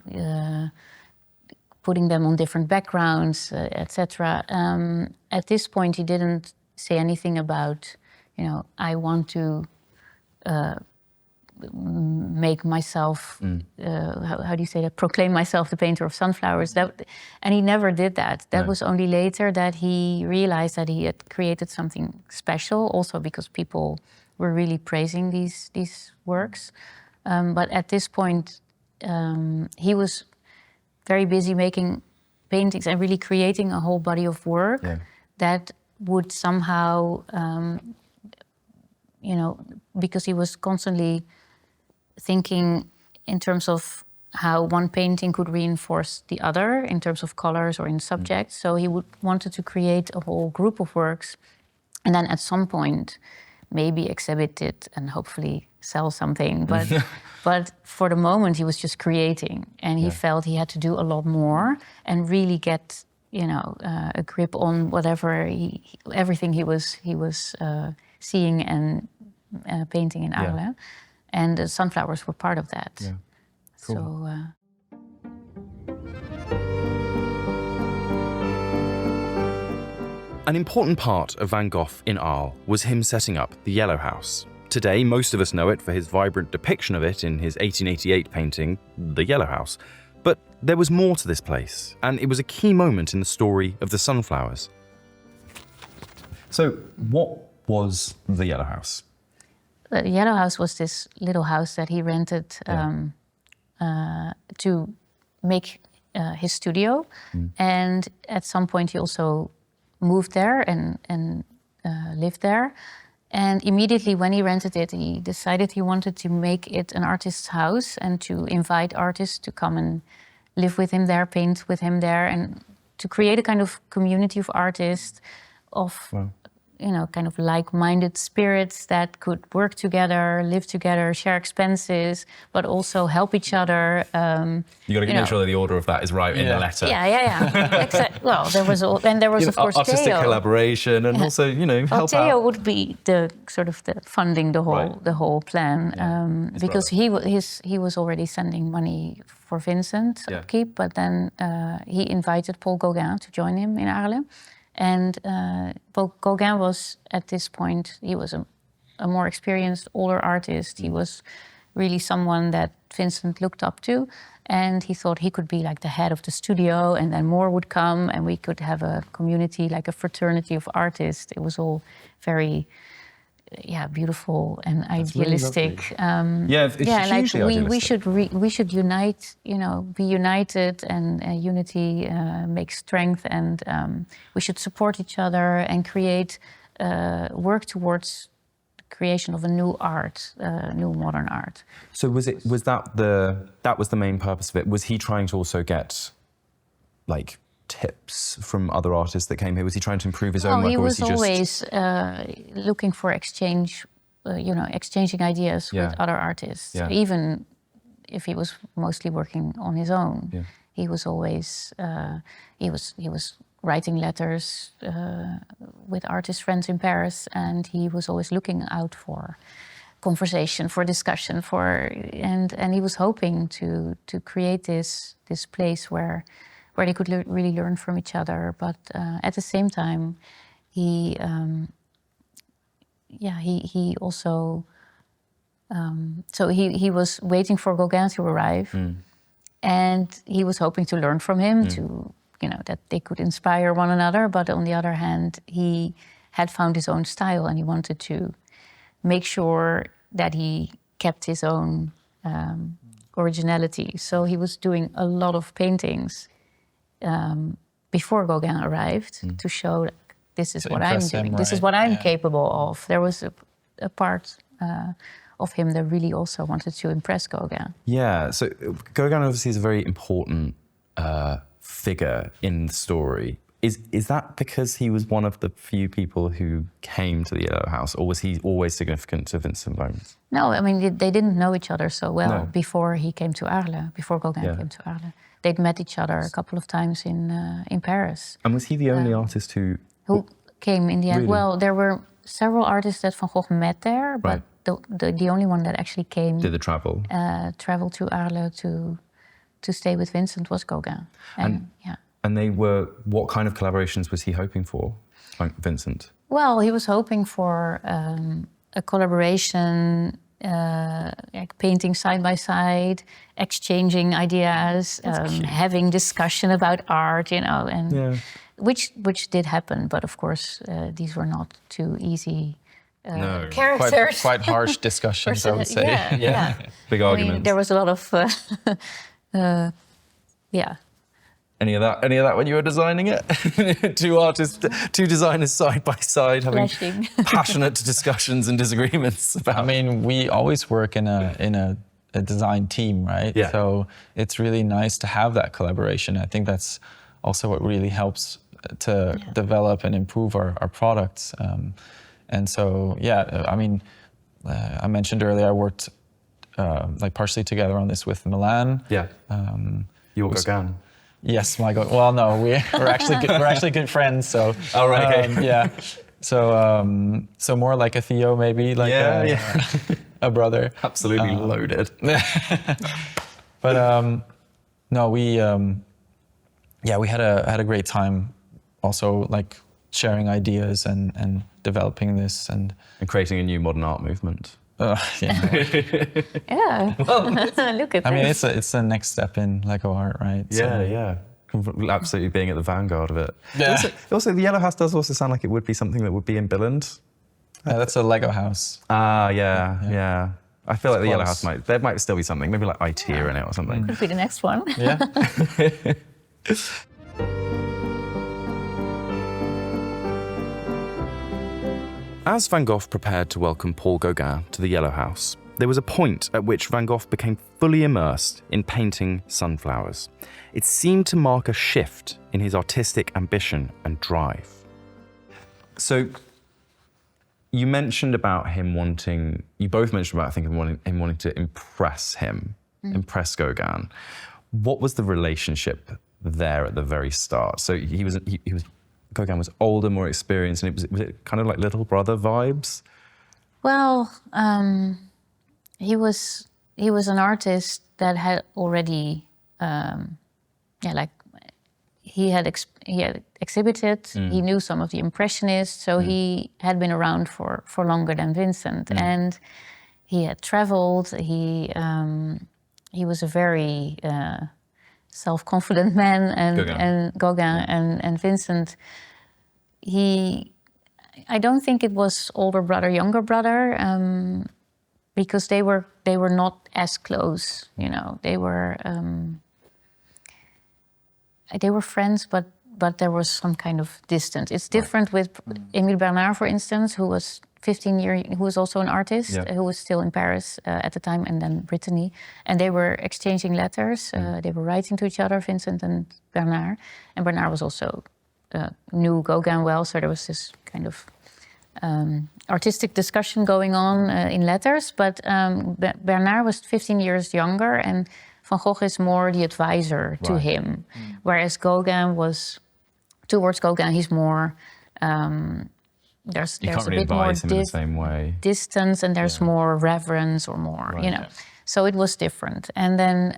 putting them on different backgrounds, etc. At this point, he didn't say anything about, you know, I want to make myself, how do you say that, proclaim myself the painter of sunflowers. And he never did that. That was only later that he realized that he had created something special, also because people were really praising these works. But at this point, he was very busy making paintings and really creating a whole body of work that would somehow, you know, because he was constantly thinking in terms of how one painting could reinforce the other in terms of colors or in subjects. So he wanted to create a whole group of works and then at some point maybe exhibit it and hopefully sell something. But but for the moment he was just creating, and he felt he had to do a lot more and really get, you know, a grip on whatever everything he was seeing and painting in Arles. And the sunflowers were part of that. Yeah. Cool. So, An important part of Van Gogh in Arles was him setting up the Yellow House. Today, most of us know it for his vibrant depiction of it in his 1888 painting, The Yellow House. But there was more to this place, and it was a key moment in the story of the sunflowers. So, what was the Yellow House? The Yellow House was this little house that he rented to make his studio. And at some point he also moved there and lived there. And immediately when he rented it, he decided he wanted to make it an artist's house and to invite artists to come and live with him there, paint with him there, and to create a kind of community of artists, of you know, kind of like-minded spirits that could work together, live together, share expenses, but also help each other. You got to make sure that the order of that is right in the letter. Well, there was of course artistic Theo. collaboration, and also, you know, help Theo out. would be the sort of the funding the whole plan, because he was already sending money for Vincent's upkeep, but then he invited Paul Gauguin to join him in Arles. And Gauguin was, at this point, he was a more experienced, older artist. He was really someone that Vincent looked up to. And he thought he could be like the head of the studio, and then more would come, and we could have a community, like a fraternity of artists. It was all very, beautiful and idealistic. Really we should unite, you know, be united, and unity makes strength, and we should support each other and create, work towards the creation of a new art, new modern art. So was that the main purpose of it? Was he trying to also get, like, tips from other artists that came here? Was he trying to improve his own work? He was always looking for exchange, exchanging ideas with other artists. Even if he was mostly working on his own, he was always he was writing letters with artist friends in Paris, and he was always looking out for conversation, for discussion, and he was hoping to create this place where they could really learn from each other. But at the same time, he also, so he was waiting for Gauguin to arrive. And he was hoping to learn from him, to, that they could inspire one another. But on the other hand, he had found his own style, and he wanted to make sure that he kept his own originality. So he was doing a lot of paintings before Gauguin arrived to show this is what I'm doing. Him, this is what I'm capable of. There was a part of him that really also wanted to impress Gauguin. Yeah, so Gauguin obviously is a very important figure in the story. Is that because he was one of the few people who came to the Yellow House, or was he always significant to Vincent van Gogh? No, I mean, they didn't know each other so well before he came to Arles, before Gauguin came to Arles. They'd met each other a couple of times in Paris. And was he the only artist who came in the end? Really? Well, there were several artists that Van Gogh met there, but the only one that actually came... Did the travel? Traveled to Arles to stay with Vincent was Gauguin. And they were, what kind of collaborations was he hoping for, like Vincent? Well, he was hoping for a collaboration, like painting side by side, exchanging ideas, having discussion about art, and which did happen. But of course, these were not too easy characters. Quite harsh discussions, I would say. Yeah. Big arguments. There was a lot of, Any of that when you were designing it? Two designers side by side having passionate discussions and disagreements about. I mean, we always work in a design team, right? Yeah. So it's really nice to have that collaboration. I think that's also what really helps to develop and improve our products. And so, I mean, I mentioned earlier I worked like partially together on this with Milan. Yeah. You were Gauguin. Yes, my God. Well, no, we're actually good friends. So. Oh, right. Okay. Yeah. So more like a Theo, maybe like a brother. Absolutely loaded. But no, we had a great time. Also, like sharing ideas and developing this and creating a new modern art movement. Yeah. Well, look at I mean, this. it's the next step in Lego art, right? Yeah. Absolutely being at the vanguard of it. Yeah. Also, the Yellow House does also sound like it would be something that would be in Billund. Yeah, that's a Lego house. Yeah. I feel like the Yellow close. House there might still be something, maybe like ITEA in it or something. Could be the next one. Yeah. As Van Gogh prepared to welcome Paul Gauguin to the Yellow House, there was a point at which Van Gogh became fully immersed in painting sunflowers. It seemed to mark a shift in his artistic ambition and drive. So, you mentioned about him wanting, you both mentioned about, I think, him wanting to impress impress Gauguin. What was the relationship there at the very start? So Gauguin was older, more experienced, and was it kind of like little brother vibes? Well, he was an artist that had already, he had exhibited. He knew some of the Impressionists, so he had been around for longer than Vincent, and he had traveled. He was a very self-confident man, and Gauguin and Vincent. I don't think it was older brother, younger brother, because they were not as close. They were friends, but there was some kind of distance. It's different with Émile Bernard, for instance, who was 15 years, who was also an artist, who was still in Paris at the time, and then Brittany. And they were exchanging letters. They were writing to each other, Vincent and Bernard. And Bernard was also knew Gauguin well, so there was this kind of artistic discussion going on in letters. But Bernard was 15 years younger, and Van Gogh is more the advisor to him. Whereas Gauguin was, towards Gauguin, he's more... There's can't a really bit more advise him in the same way. Distance, and there's more reverence or more, So it was different. And then,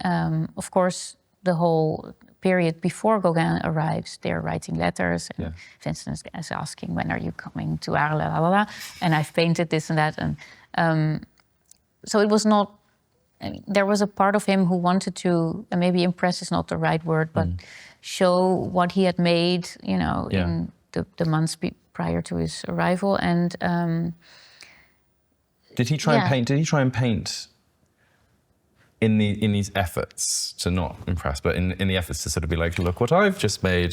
of course, the whole period before Gauguin arrives, they're writing letters. And Vincent is asking, when are you coming to Arles, blah, blah, blah. And I've painted this and that. And so it was not there was a part of him who wanted to, and maybe impress is not the right word, but show what he had made, you know, in the months prior to his arrival. And did he try and paint? Did he try and paint in these efforts to not impress, but in the efforts to sort of be like, look what I've just made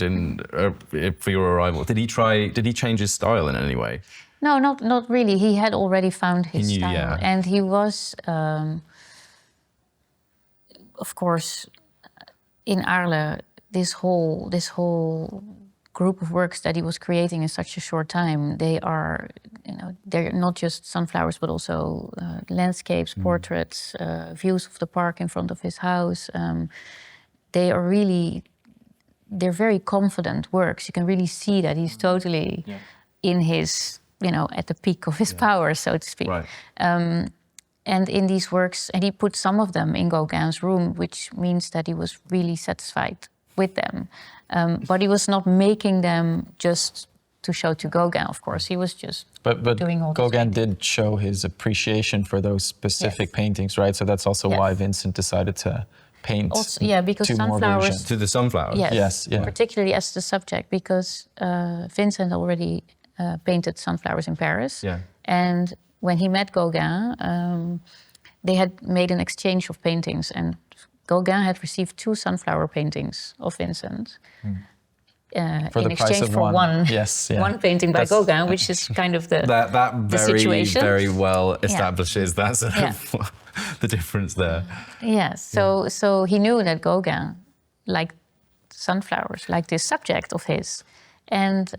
for your arrival? Did he change his style in any way? No, not really. He had already found his He knew, style, and he was, of course, in Arles. This whole group of works that he was creating in such a short time, they are, you know, they're not just sunflowers, but also landscapes, portraits, views of the park in front of his house. They're very confident works. You can really see that he's totally in his, you know, at the peak of his power, so to speak. Right. And in these works, and he put some of them in Gauguin's room, which means that he was really satisfied with them. But he was not making them just to show to Gauguin, of course. He was just doing all this. Gauguin did show his appreciation for those specific paintings, right? So that's also why Vincent decided to paint because two more sunflowers... versions. To the sunflowers? Yes, particularly as the subject, because Vincent already painted sunflowers in Paris. Yeah. And when he met Gauguin, they had made an exchange of paintings, and Gauguin had received 2 sunflower paintings of Vincent in exchange for one painting by Gauguin, which is kind of the situation. Very well establishes that sort of the difference there. Yes, so he knew that Gauguin liked sunflowers, like this subject of his. And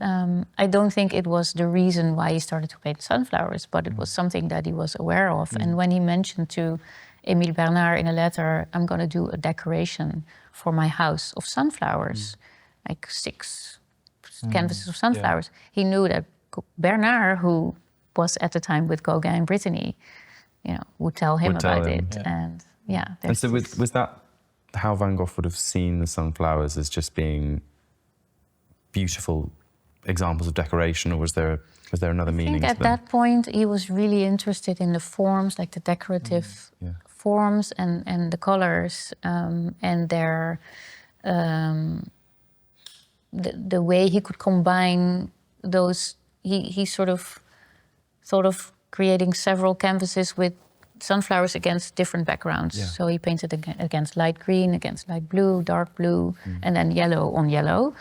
I don't think it was the reason why he started to paint sunflowers, but it was something that he was aware of. And when he mentioned to Émile Bernard in a letter, I'm going to do a decoration for my house of sunflowers, like 6 canvases of sunflowers, he knew that Bernard, who was at the time with Gauguin in Brittany, you know, would tell him about it. And and so was that how Van Gogh would have seen the sunflowers, as just being beautiful examples of decoration, or was there another meaning? I think at that point he was really interested in the forms, like the decorative forms and the colors, and their the way he could combine those. He sort of thought of creating several canvases with sunflowers against different backgrounds. So he painted against light green, against light blue, dark blue, and then yellow on yellow.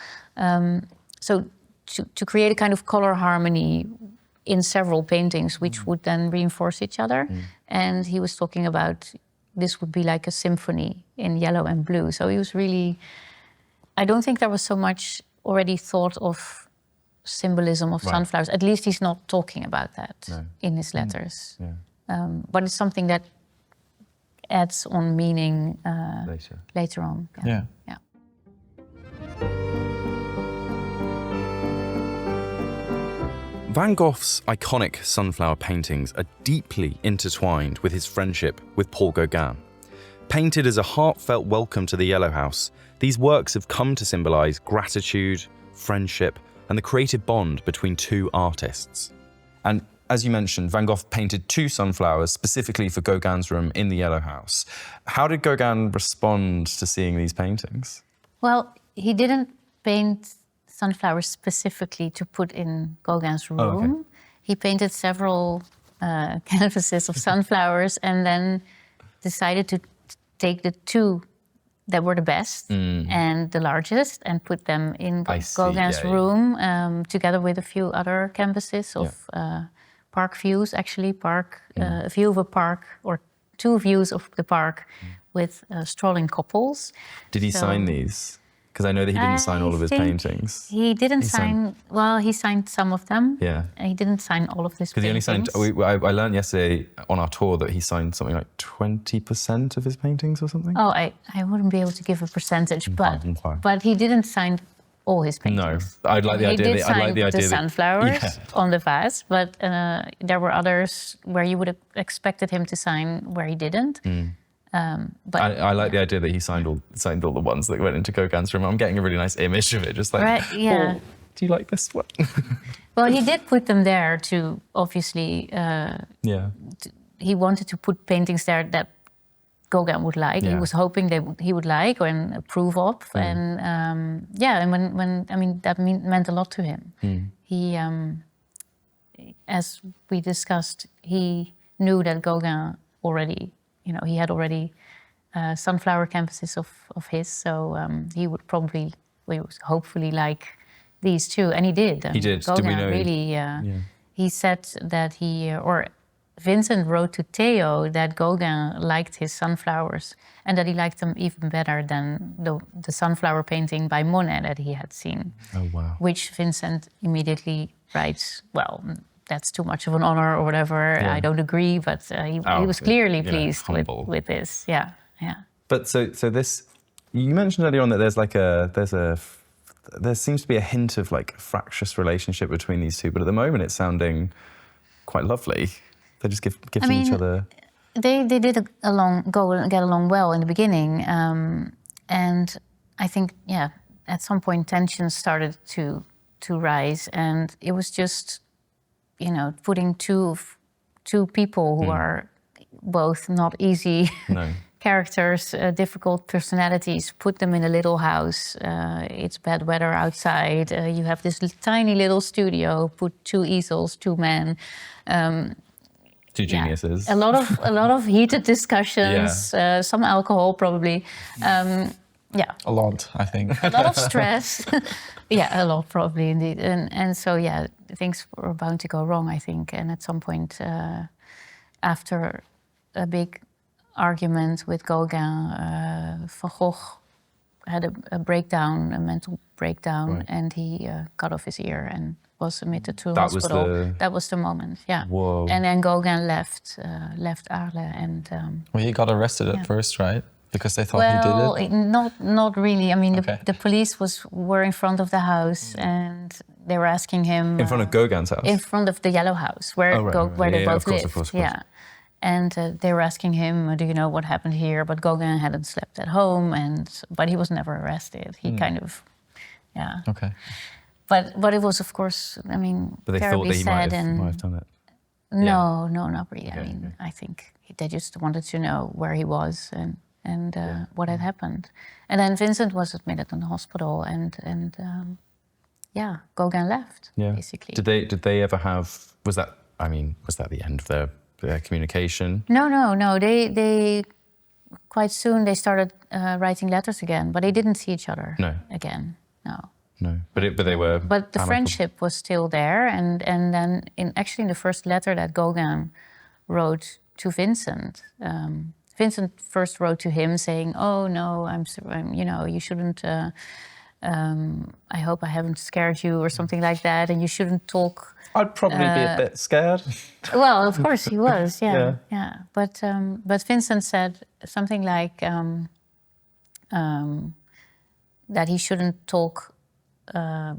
So to create a kind of color harmony in several paintings, which would then reinforce each other. And he was talking about this would be like a symphony in yellow and blue. So he was really, I don't think there was so much already thought of symbolism of sunflowers. At least he's not talking about that in his letters. But it's something that adds on meaning later on. Yeah. Van Gogh's iconic sunflower paintings are deeply intertwined with his friendship with Paul Gauguin. Painted as a heartfelt welcome to the Yellow House, these works have come to symbolize gratitude, friendship, and the creative bond between 2 artists. And as you mentioned, Van Gogh painted 2 sunflowers specifically for Gauguin's room in the Yellow House. How did Gauguin respond to seeing these paintings? Well, he didn't paint sunflowers specifically to put in Gauguin's room. He painted several canvases of sunflowers and then decided to take the 2 that were the best and the largest and put them in Gauguin's room together with a few other canvases of park views, actually a view of a park or 2 views of the park with strolling couples. Did he sign these? Because I know that he didn't sign all of his paintings. He didn't sign, well, he signed some of them. Yeah. He didn't sign all of his paintings. Because he only signed, I learned yesterday on our tour that he signed something like 20% of his paintings or something. Oh, I wouldn't be able to give a percentage, but he didn't sign all his paintings. No, I'd like the idea. I like the idea the sunflowers on the vase, but there were others where you would have expected him to sign where he didn't. But I like the idea that he signed all the ones that went into Gauguin's room. I'm getting a really nice image of it, just like, oh, do you like this one? Well, he did put them there to obviously. He wanted to put paintings there that Gauguin would like. He was hoping he would like and approve of. And that meant a lot to him. He, as we discussed, he knew that Gauguin already, he had already sunflower canvases of his. So he would hopefully like these too. And he did. He did. Gauguin Did we know? really, he said that Vincent wrote to Theo that Gauguin liked his sunflowers and that he liked them even better than the sunflower painting by Monet that he had seen. Oh, wow. Which Vincent immediately writes, well, that's too much of an honor or whatever. I don't agree, but he was clearly pleased with this. Yeah. But so this, you mentioned earlier on that there seems to be a hint of like a fractious relationship between these two, but at the moment it's sounding quite lovely. They just give each other. They did get along well in the beginning, and I think at some point tensions started to rise, and it was just putting two people who are both not easy characters, difficult personalities, put them in a little house. It's bad weather outside. You have this tiny little studio. Put 2 easels, 2 men. 2 geniuses. A lot of heated discussions. Some alcohol probably. A lot, I think. A lot of stress. A lot probably indeed. And so things were bound to go wrong, I think. And at some point, after a big argument with Gauguin, Van Gogh had a breakdown, a mental breakdown, and he cut off his ear and was admitted to a hospital. That was the moment, Whoa. And then Gauguin left Arles, and he got arrested at first, right? Because they thought he did it. Not really. I mean, the police were in front of the house, and they were asking him in front of Gauguin's house. In front of the yellow house where they both lived. Of course. And they were asking him, "Do you know what happened here?" But Gauguin hadn't slept at home, but he was never arrested. He kind of, Okay. But it was, of course, I mean, but they thought that he might have done it. No, not really. I mean, I think they just wanted to know where he was and what had happened. And then Vincent was admitted in the hospital, and Gauguin left basically. Did they ever have? Was that the end of their communication? No. They quite soon they started writing letters again, but they didn't see each other again. No. But they were. But the friendship was still there, and then in the first letter that Gauguin wrote to Vincent, Vincent first wrote to him saying, "Oh no, I'm you shouldn't. I hope I haven't scared you or something like that, and you shouldn't talk." I'd probably be a bit scared. Well, of course he was, yeah. But Vincent said something like that he shouldn't talk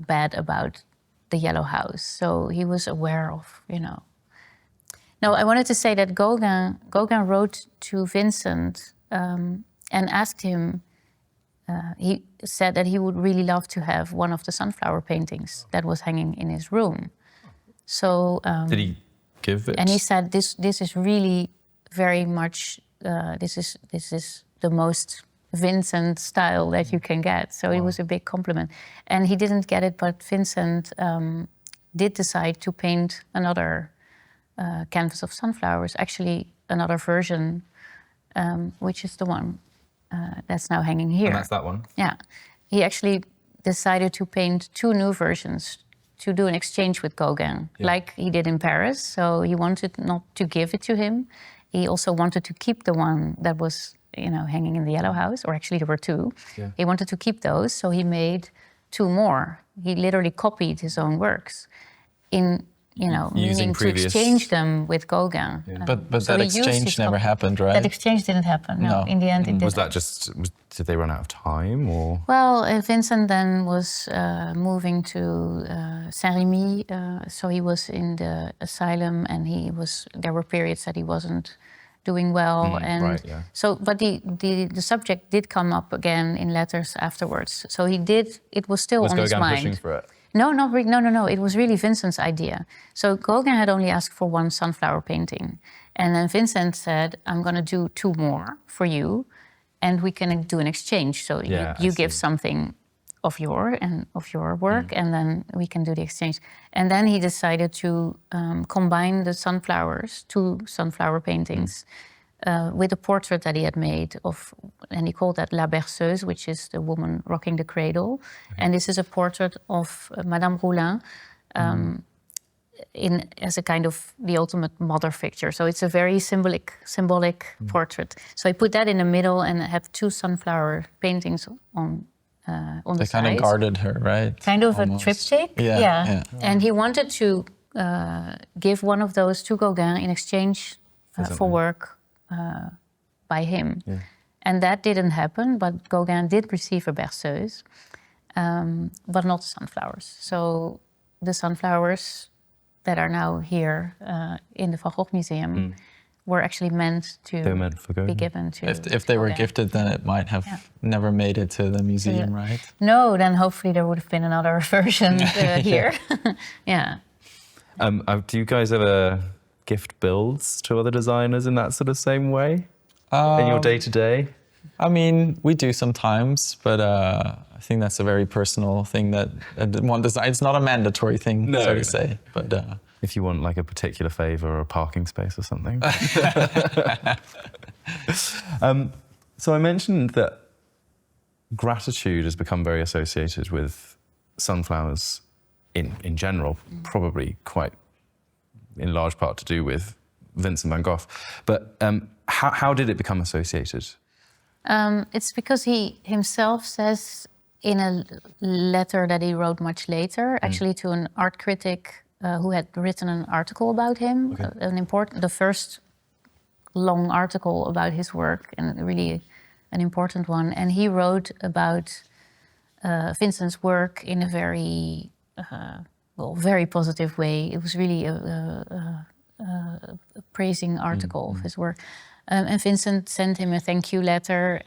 bad about the Yellow House. So he was aware of, No, I wanted to say that Gauguin wrote to Vincent and asked him. He said that he would really love to have one of the sunflower paintings that was hanging in his room. So did he give it? And he said, "This is really very much. This is the most Vincent style that you can get." So it was a big compliment, and he didn't get it, but Vincent did decide to paint another canvas of sunflowers. Actually, another version, which is the one that's now hanging here. And that's that one. Yeah, he actually decided to paint 2 new versions to do an exchange with Gauguin, like he did in Paris. So he wanted not to give it to him. He also wanted to keep the one that was, hanging in the Yellow House, or actually there were 2. Yeah. He wanted to keep those, so he made 2 more. He literally copied his own works in, meaning to exchange them with Gauguin. Yeah. But so that exchange never happened, right? That exchange didn't happen, no. In the end, it didn't. Was that just, did they run out of time, or? Well, Vincent then was moving to Saint-Rémy, so he was in the asylum, and there were periods that he wasn't doing well, So, but the subject did come up again in letters afterwards. So it was still on his mind. Was Gauguin pushing for it? No, not really. No. It was really Vincent's idea. So Gauguin had only asked for one sunflower painting. And then Vincent said, I'm going to do 2 more for you. And we can do an exchange. So you give something of your work, and then we can do the exchange. And then he decided to combine the sunflowers, 2 sunflower paintings, with a portrait that he had made of, and he called that La Berceuse, which is the woman rocking the cradle. Okay. And this is a portrait of Madame Roulin as a kind of the ultimate mother figure. So it's a very symbolic portrait. So I put that in the middle and I have 2 sunflower paintings on the side. They kind of guarded her, right? Kind of almost. A triptych. Yeah. And he wanted to give one of those to Gauguin in exchange for work by him. Yeah. And that didn't happen, but Gauguin did receive a berceuse, but not the sunflowers. So the sunflowers that are now here in the Van Gogh Museum were actually meant to be given to... If they were gifted, then it might have never made it to the museum, right? No, then hopefully there would have been another version here. Yeah. Do you guys ever gift builds to other designers in that sort of same way in your day-to-day? I mean, we do sometimes, but I think that's a very personal thing that one design. It's not a mandatory thing, so to say. But if you want like a particular favor or a parking space or something. So I mentioned that gratitude has become very associated with sunflowers in general, probably quite in large part to do with Vincent van Gogh. But how did it become associated? It's because he himself says in a letter that he wrote much later, actually to an art critic who had written an article about him, the first long article about his work, and really an important one. And he wrote about Vincent's work in a very, very positive way. It was really a praising article of his work. And Vincent sent him a thank you letter,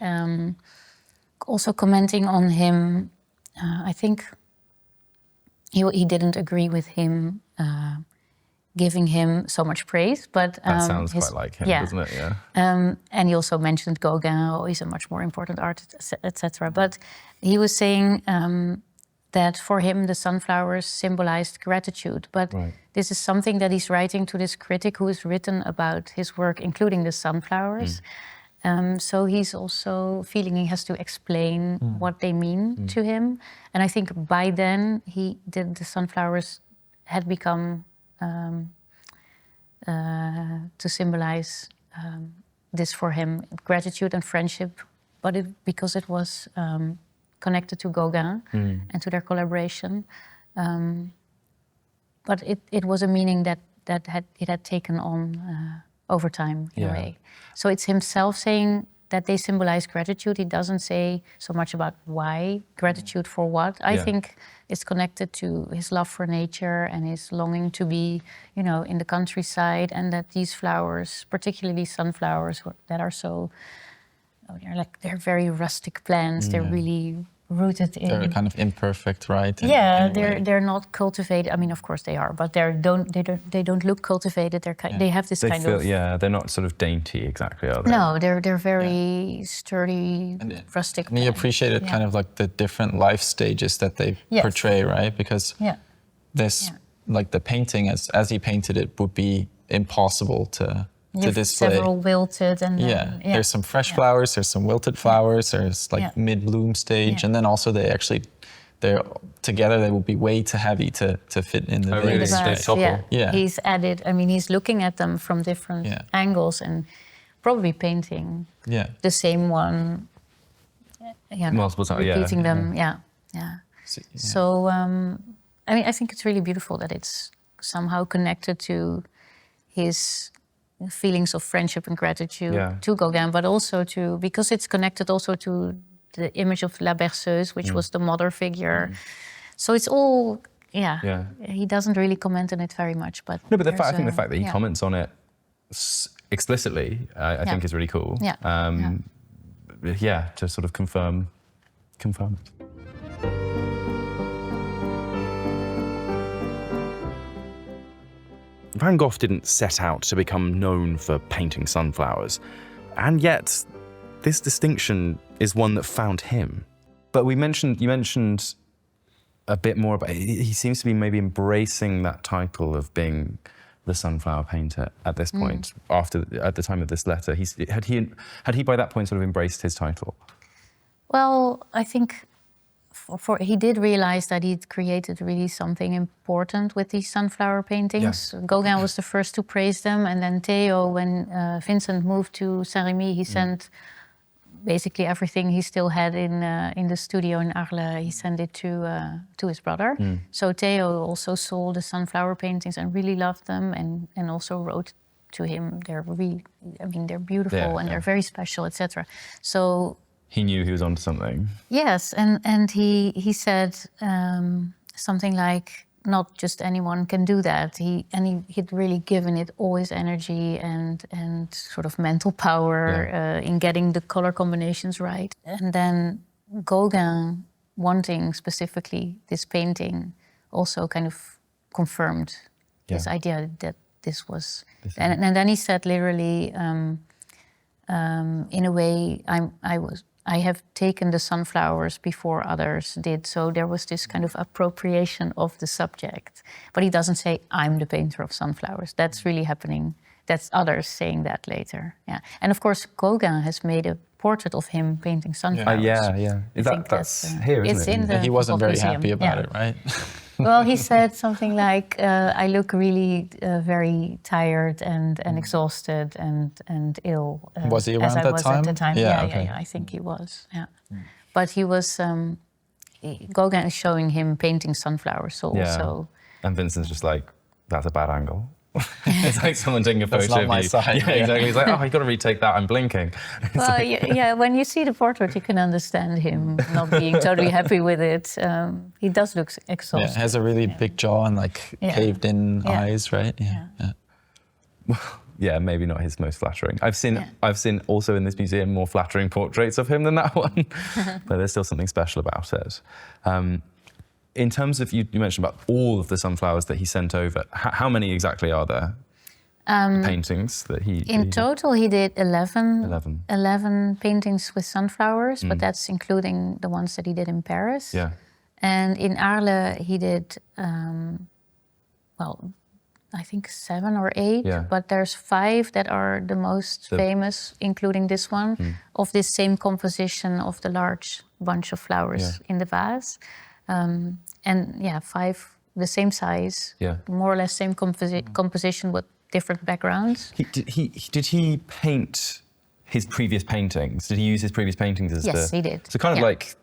also commenting on him. I think he didn't agree with him giving him so much praise, but that sounds quite like him, doesn't it? Yeah. And he also mentioned Gauguin. He's a much more important artist, etc. But he was saying that for him the sunflowers symbolized gratitude. But this is something that he's writing to this critic who has written about his work, including the sunflowers. So he's also feeling he has to explain what they mean to him. And I think by then the sunflowers had become to symbolize this for him, gratitude and friendship, but because it was connected to Gauguin and to their collaboration. But it was a meaning that it had taken on over time in a way. So it's himself saying that they symbolize gratitude. He doesn't say so much about why, gratitude for what. I think it's connected to his love for nature and his longing to be, in the countryside, and that these flowers, particularly sunflowers, that are so, they're very rustic plants. They're really rooted in. They're kind of imperfect, right? They're not cultivated. I mean, of course they are, but they don't look cultivated. They have this kind of. Yeah, they're not sort of dainty exactly, are they? No, they're very sturdy, rustic. And you appreciated kind of like the different life stages that they portray, right? Because this, like the painting as he painted it, would be impossible to display. Several wilted and then, there's some fresh flowers, there's some wilted flowers, there's like mid-bloom stage, and then also they're together. They will be way too heavy to fit in the vase. He's added. I mean, he's looking at them from different angles and probably painting the same one. Multiple times, repeating them. So I mean, I think it's really beautiful that it's somehow connected to his feelings of friendship and gratitude to Gauguin, but also because it's connected also to the image of La Berceuse, which was the mother figure. So it's all, he doesn't really comment on it very much. But no, but I think the fact that he comments on it explicitly, I think is really cool. To sort of confirm it. Van Gogh didn't set out to become known for painting sunflowers, and yet this distinction is one that found him. But you mentioned a bit more about, he seems to be maybe embracing that title of being the sunflower painter at this point, at the time of this letter. Had he by that point sort of embraced his title? Well, I think he did realize that he'd created really something important with these sunflower paintings. Yeah. Gauguin was the first to praise them, and then Theo, when Vincent moved to Saint-Rémy, he sent basically everything he still had in the studio in Arles. He sent it to his brother. So Theo also saw the sunflower paintings and really loved them, and also wrote to him. They're really, I mean, they're beautiful and they're very special, etc. So he knew he was onto something. Yes, and he said something like, not just anyone can do that. He'd really given it all his energy and sort of mental power in getting the color combinations right. And then Gauguin, wanting specifically this painting, also kind of confirmed this idea that this was. And then he said literally, in a way, I have taken the sunflowers before others did. So there was this kind of appropriation of the subject. But he doesn't say, I'm the painter of sunflowers. That's really happening. That's others saying that later. Yeah. And of course, Gauguin has made a portrait of him painting sunflowers. Yeah. That's here, isn't it? In he wasn't very Museum. happy about it, right? Well, he said something like, I look really very tired and exhausted and ill. Was he around as I that was time? At the time? Yeah, Yeah, I think he was, But he was, Gauguin is showing him painting sunflowers also. And Vincent's just like, that's a bad angle. It's like someone taking a photo That's not of my you. side. Yeah, exactly. He's like, oh, you got to retake that. I'm blinking. Well, when you see the portrait, you can understand him not being totally happy with it. He does look exhausted. Yeah, has a really big jaw and like caved-in eyes, right? Yeah, maybe not his most flattering. I've seen also in this museum more flattering portraits of him than that one, but there's still something special about it. In terms of, you mentioned about all of the sunflowers that he sent over, how many exactly are there? Paintings that he... In total, he did 11 paintings with sunflowers, but that's including the ones that he did in Paris. Yeah. And in Arles, he did, well, I think 7 or 8, but there's 5 that are the most famous, including this one, of this same composition of the large bunch of flowers in the vase. And 5 the same size, more or less same composition with different backgrounds. Did he paint his previous paintings? Did he use his previous paintings as Yes, he did. So kind of like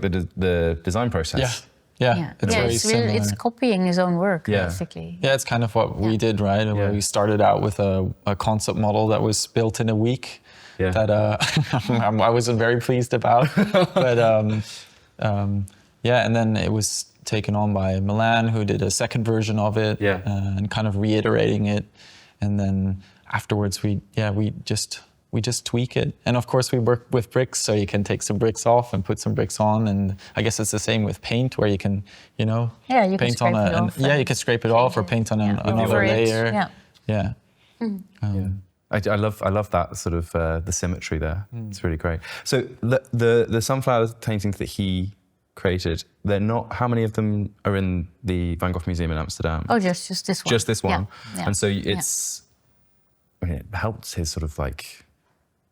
the design process. Yeah. It's very similar. It's copying his own work, basically. Yeah, it's kind of what we did, right? Where we started out with a concept model that was built in a week that I wasn't very pleased about. But and then it was taken on by Milan, who did a second version of it and kind of reiterating it. And then afterwards, we just tweak it. And of course, we work with bricks, so you can take some bricks off and put some bricks on. And I guess it's the same with paint, where you can, you paint on you can scrape it off or paint on another layer. I love that sort of the symmetry there. It's really great. So the sunflower paintings that he created, they're not, how many of them are in the Van Gogh Museum in Amsterdam? Oh, just this one. Just this one. Yeah. And so it's, I mean, it helps his sort of like,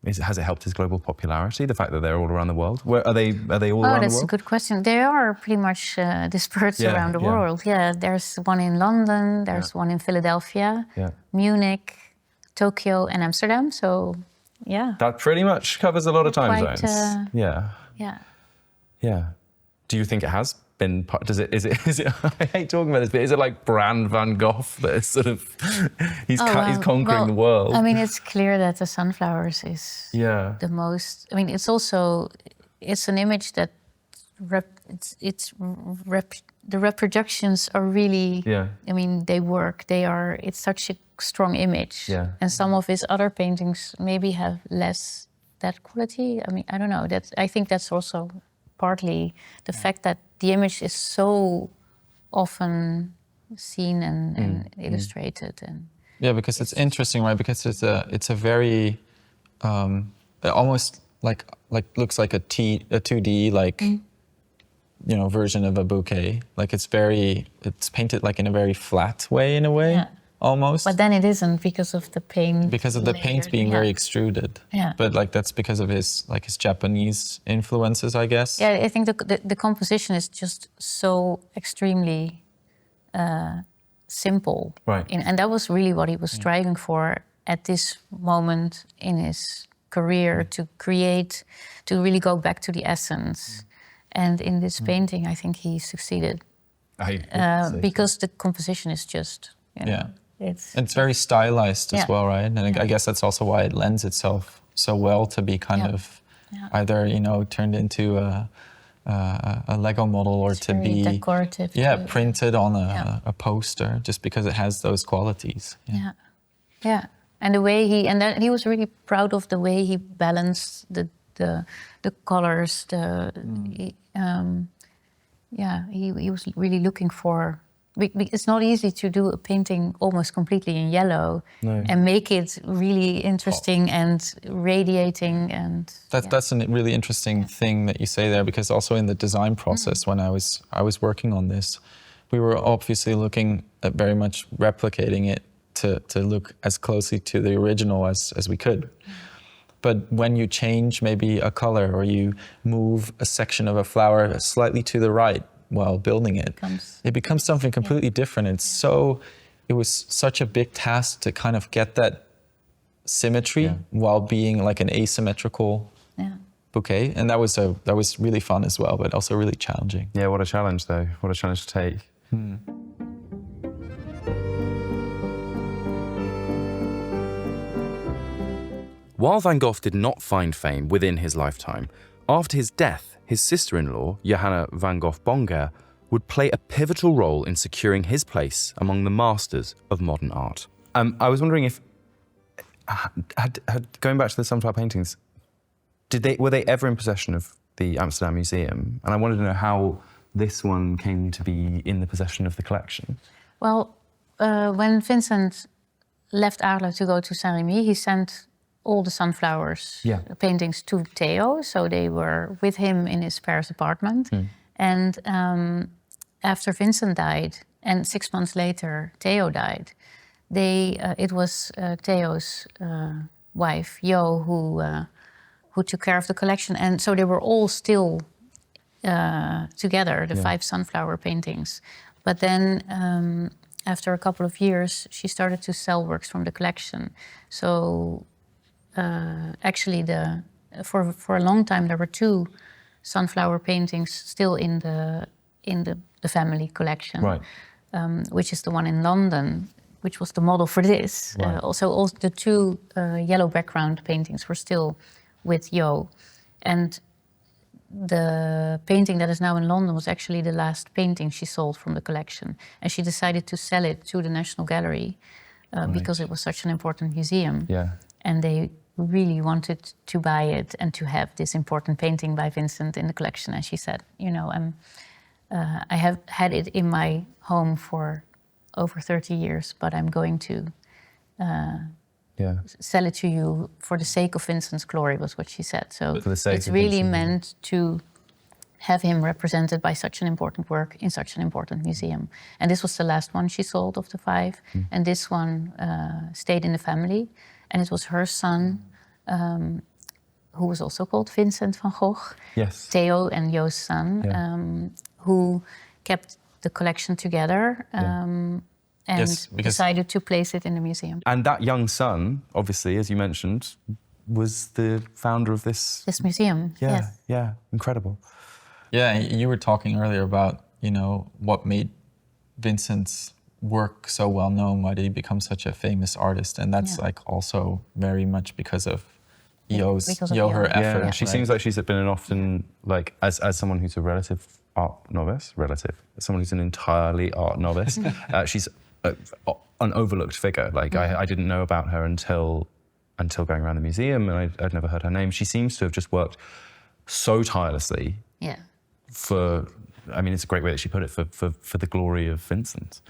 has it helped his global popularity, the fact that they're all around the world? Where are they all around the world? Oh, that's a good question. They are pretty much dispersed around the world. Yeah, there's one in London, there's one in Philadelphia, Munich, Tokyo and Amsterdam, so that pretty much covers a lot of time zones. Yeah. Do you think it has been part, is it I hate talking about this, but is it like brand Van Gogh that is sort of he's conquering the world? I mean, it's clear that the sunflowers is the most, I mean, it's an image that the reproductions are really, I mean, they work. It's such a strong image. And some of his other paintings maybe have less that quality. I mean, I don't know. I think that's also partly the fact that the image is so often seen and illustrated. And yeah, because it's interesting, right? Because it's a very almost like looks like a 2D like you know, version of a bouquet. Like it's painted like in a very flat way in a way. Yeah. Almost. But then it isn't because of the paint. Because of the paint being very extruded. Yeah. But like that's because of his Japanese influences, I guess. Yeah, I think the composition is just so extremely simple. Right. And that was really what he was striving for at this moment in his career, to create, to really go back to the essence. And in this painting, I think he succeeded. Because the composition is just, you know, it's very stylized as well, right? And I guess that's also why it lends itself so well to be kind of either, you know, turned into a Lego model or it's to be decorative. Printed on a poster, just because it has those qualities. Yeah. And the way he was really proud of the way he balanced the colors. He was really looking for. It's not easy to do a painting almost completely in yellow and make it really interesting and radiating. And that's a really interesting thing that you say there, because also in the design process, when I was working on this, we were obviously looking at very much replicating it to look as closely to the original as we could. But when you change maybe a color, or you move a section of a flower slightly to the right while building it, it becomes something completely different. It was such a big task to kind of get that symmetry while being like an asymmetrical bouquet, and that was really fun as well, but also really challenging. Yeah, what a challenge though! What a challenge to take. While Van Gogh did not find fame within his lifetime, after his death, his sister-in-law, Johanna van Gogh-Bonger, would play a pivotal role in securing his place among the masters of modern art. I was wondering if, going back to the sunflower paintings, were they ever in possession of the Amsterdam Museum? And I wanted to know how this one came to be in the possession of the collection. Well, when Vincent left Arles to go to Saint-Rémy, he sent all the sunflowers paintings to Theo, so they were with him in his Paris apartment. And after Vincent died, and 6 months later Theo died, it was Theo's wife, Jo, who took care of the collection, and so they were all still together, the 5 sunflower paintings. But then after a couple of years, she started to sell works from the collection. So actually, for a long time, there were 2 sunflower paintings still in the family collection, right. Which is the one in London, which was the model for this. Right. Also, the 2 yellow background paintings were still with Jo, and the painting that is now in London was actually the last painting she sold from the collection, and she decided to sell it to the National Gallery because it was such an important museum. Yeah, and they really wanted to buy it and to have this important painting by Vincent in the collection. And she said, you know, I have had it in my home for over 30 years, but I'm going to sell it to you for the sake of Vincent's glory, was what she said. So it's really meant to have him represented by such an important work in such an important museum. And this was the last one she sold of the 5. And this one stayed in the family. And it was her son, who was also called Vincent van Gogh, Theo and Jo's son, who kept the collection together and decided to place it in the museum. And that young son, obviously, as you mentioned, was the founder of this museum. Yeah, incredible. Yeah, you were talking earlier about, you know, what made Vincent's work so well known, why did he become such a famous artist, and that's like also very much because of her effort. Yeah, she seems like she's been an often, like, as someone who's a relative art novice, someone who's an entirely art novice, she's an overlooked figure. Like I didn't know about her until going around the museum, and I'd never heard her name. She seems to have just worked so tirelessly. Yeah. I mean, it's a great way that she put it, for the glory of Vincent.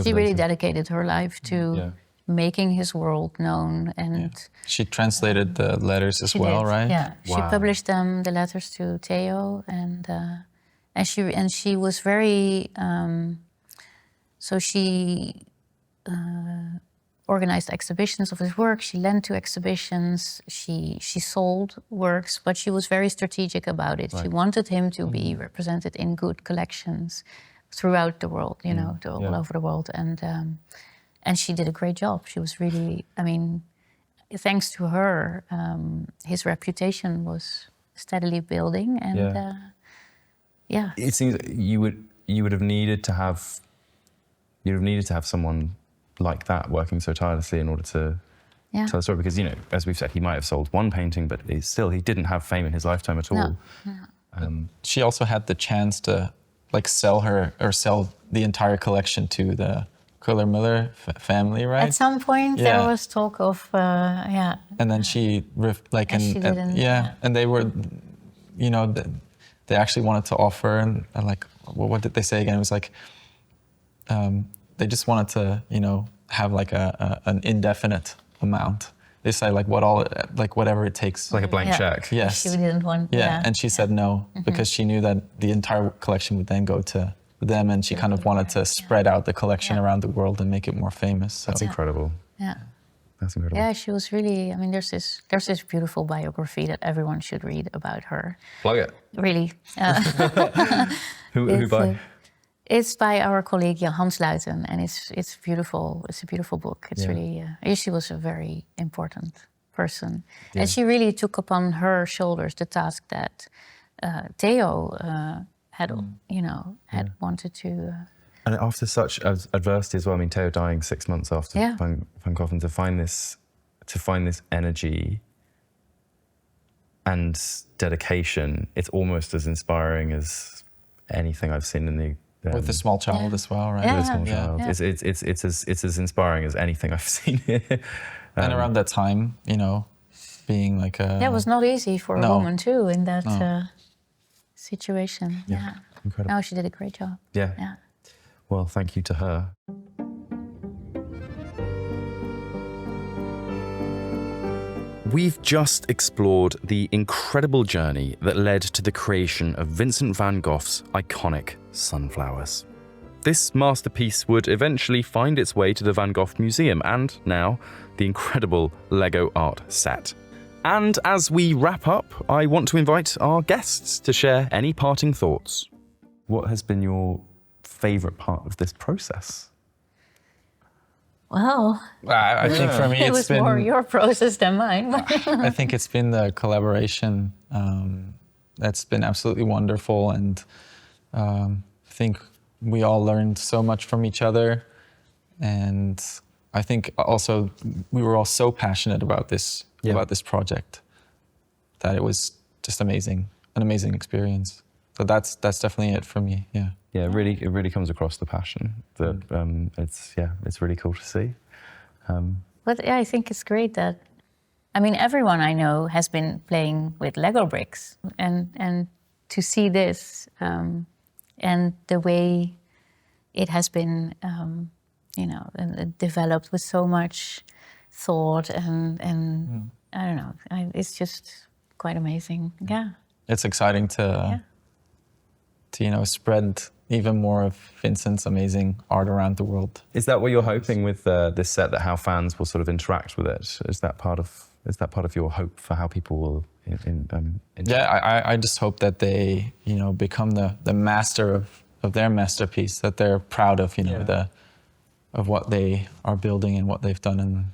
She really dedicated her life to Yeah. making his world known, and She translated the letters as she well, did. right? Yeah, she Wow. published them, the letters to Theo, and she was very. So she organized exhibitions of his work. She lent to exhibitions. She sold works, but she was very strategic about it. She wanted him to be represented in good collections throughout the world, you know, all over the world, and she did a great job. She was really, I mean, thanks to her, his reputation was steadily building, and It seems you would have needed to have someone like that working so tirelessly in order to tell the story, because, you know, as we've said, he might have sold one painting, but he didn't have fame in his lifetime at all. No. She also had the chance to like sell the entire collection to the Köhler-Müller family, right? At some point, there was talk of, And then she she didn't, and they were, you know, they actually wanted to offer, and like, well, what did they say again? It was like, they just wanted to, you know, have like an indefinite amount. They say like whatever it takes. Like a blank check. Yes. She didn't want. And she said no, because she knew that the entire collection would then go to them, and she kind of wanted to spread out the collection around the world and make it more famous. So. That's incredible. Yeah. That's incredible. Yeah, she was really. I mean, there's this beautiful biography that everyone should read about her. Plug it. Really. Who by? It's by our colleague Hans Luiten, and it's beautiful. It's a beautiful book. It's really. She was a very important person, and she really took upon her shoulders the task that Theo had, you know, wanted to. And after such adversity as well, I mean, Theo dying 6 months after Van Gogh, and to find this energy and dedication, it's almost as inspiring as anything I've seen in the. With the small child as well, right? Yeah. With a small child. It's as inspiring as anything I've seen here. And around that time, you know, being like a... Yeah, it was not easy for a woman too in that situation. Yeah. Incredible. No, she did a great job. Yeah. Well, thank you to her. We've just explored the incredible journey that led to the creation of Vincent van Gogh's iconic Sunflowers. This masterpiece would eventually find its way to the Van Gogh Museum and, now, the incredible LEGO art set. And as we wrap up, I want to invite our guests to share any parting thoughts. What has been your favourite part of this process? Well, I think for me it it's was been... more your process than mine. I think it's been the collaboration that's been absolutely wonderful, and I think we all learned so much from each other, and I think also we were all so passionate about this project that it was just amazing, an amazing experience. So that's definitely it for me. Yeah. Yeah, it really comes across, the passion. That it's really cool to see. But yeah, I think it's great that, I mean, everyone I know has been playing with Lego bricks, and to see this and the way it has been, you know, developed with so much thought and I don't know, it's just quite amazing. Yeah. It's exciting to you know, spread even more of Vincent's amazing art around the world. Is that what you're hoping with this set, that how fans will sort of interact with it? Is that part of your hope for how people will Yeah, I just hope that they, you know, become the master of their masterpiece, that they're proud of, you know, of what they are building and what they've done, and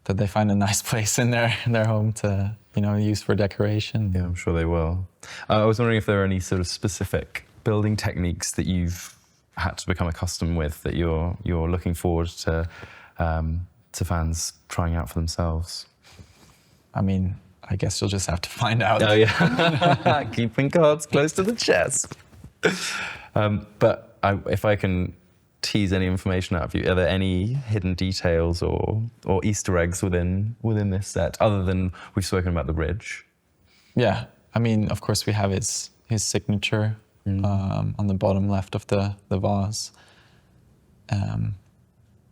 that they find a nice place in their home to, you know, use for decoration. Yeah, I'm sure they will. I was wondering if there are any sort of specific building techniques that you've had to become accustomed with, that you're looking forward to fans trying out for themselves. I mean, I guess you'll just have to find out. Oh yeah, keeping cards close to the chest. But if I can tease any information out of you, are there any hidden details or Easter eggs within this set, other than we've spoken about the bridge? Yeah, I mean, of course we have his signature on the bottom left of the vase.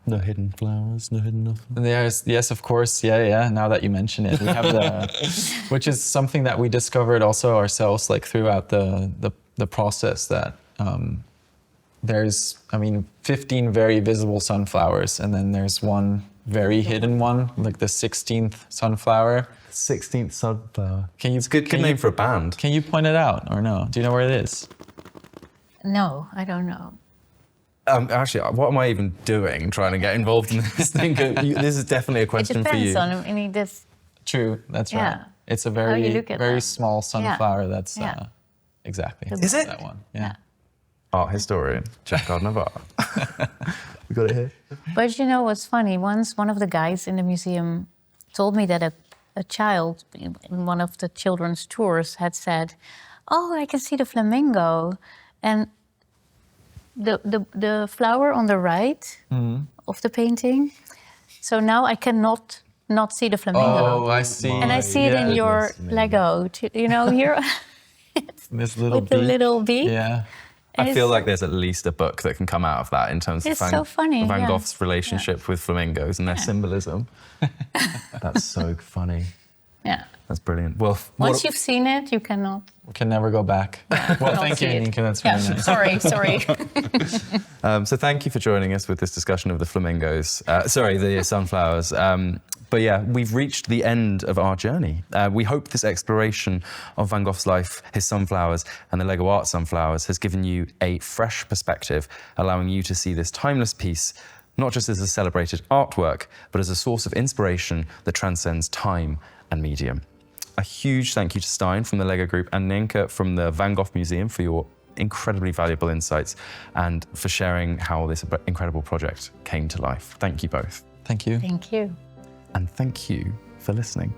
No hidden flowers, no hidden nothing. Yes, of course. Yeah. Now that you mention it, we have which is something that we discovered also ourselves, like throughout the process. That there's, 15 very visible sunflowers, and then there's one very hidden one, like the 16th sunflower. 16th sunflower. It's a good name for a band. Can you point it out or no? Do you know where it is? No, I don't know. Actually, what am I even doing trying to get involved in this thing? This is definitely a question for you. It depends on, this... True, that's right. It's a very small sunflower that's exactly. Is it? That one, yeah. Art historian, Jacques Navarre. We got it here. But you know what's funny? Once one of the guides in the museum told me that a child in one of the children's tours had said, "Oh, I can see the flamingo." And the flower on the right of the painting. So now I cannot not see the flamingo. Oh, I see. And I see it in your Lego, here. This little with the little bee. Yeah. I feel like there's at least a book that can come out of that in terms of Van Gogh's relationship with flamingos and their symbolism. That's so funny. Yeah. That's brilliant. Well, once you've seen it, you cannot. We can never go back. Well, thank you, Nienke. That's really nice. Sorry. So thank you for joining us with this discussion of the flamingos. The sunflowers. But yeah, we've reached the end of our journey. We hope this exploration of Van Gogh's life, his sunflowers, and the LEGO Art Sunflowers has given you a fresh perspective, allowing you to see this timeless piece not just as a celebrated artwork, but as a source of inspiration that transcends time and medium. A huge thank you to Stijn from the LEGO Group and Nienke from the Van Gogh Museum for your incredibly valuable insights and for sharing how this incredible project came to life. Thank you both. Thank you. Thank you. And thank you for listening.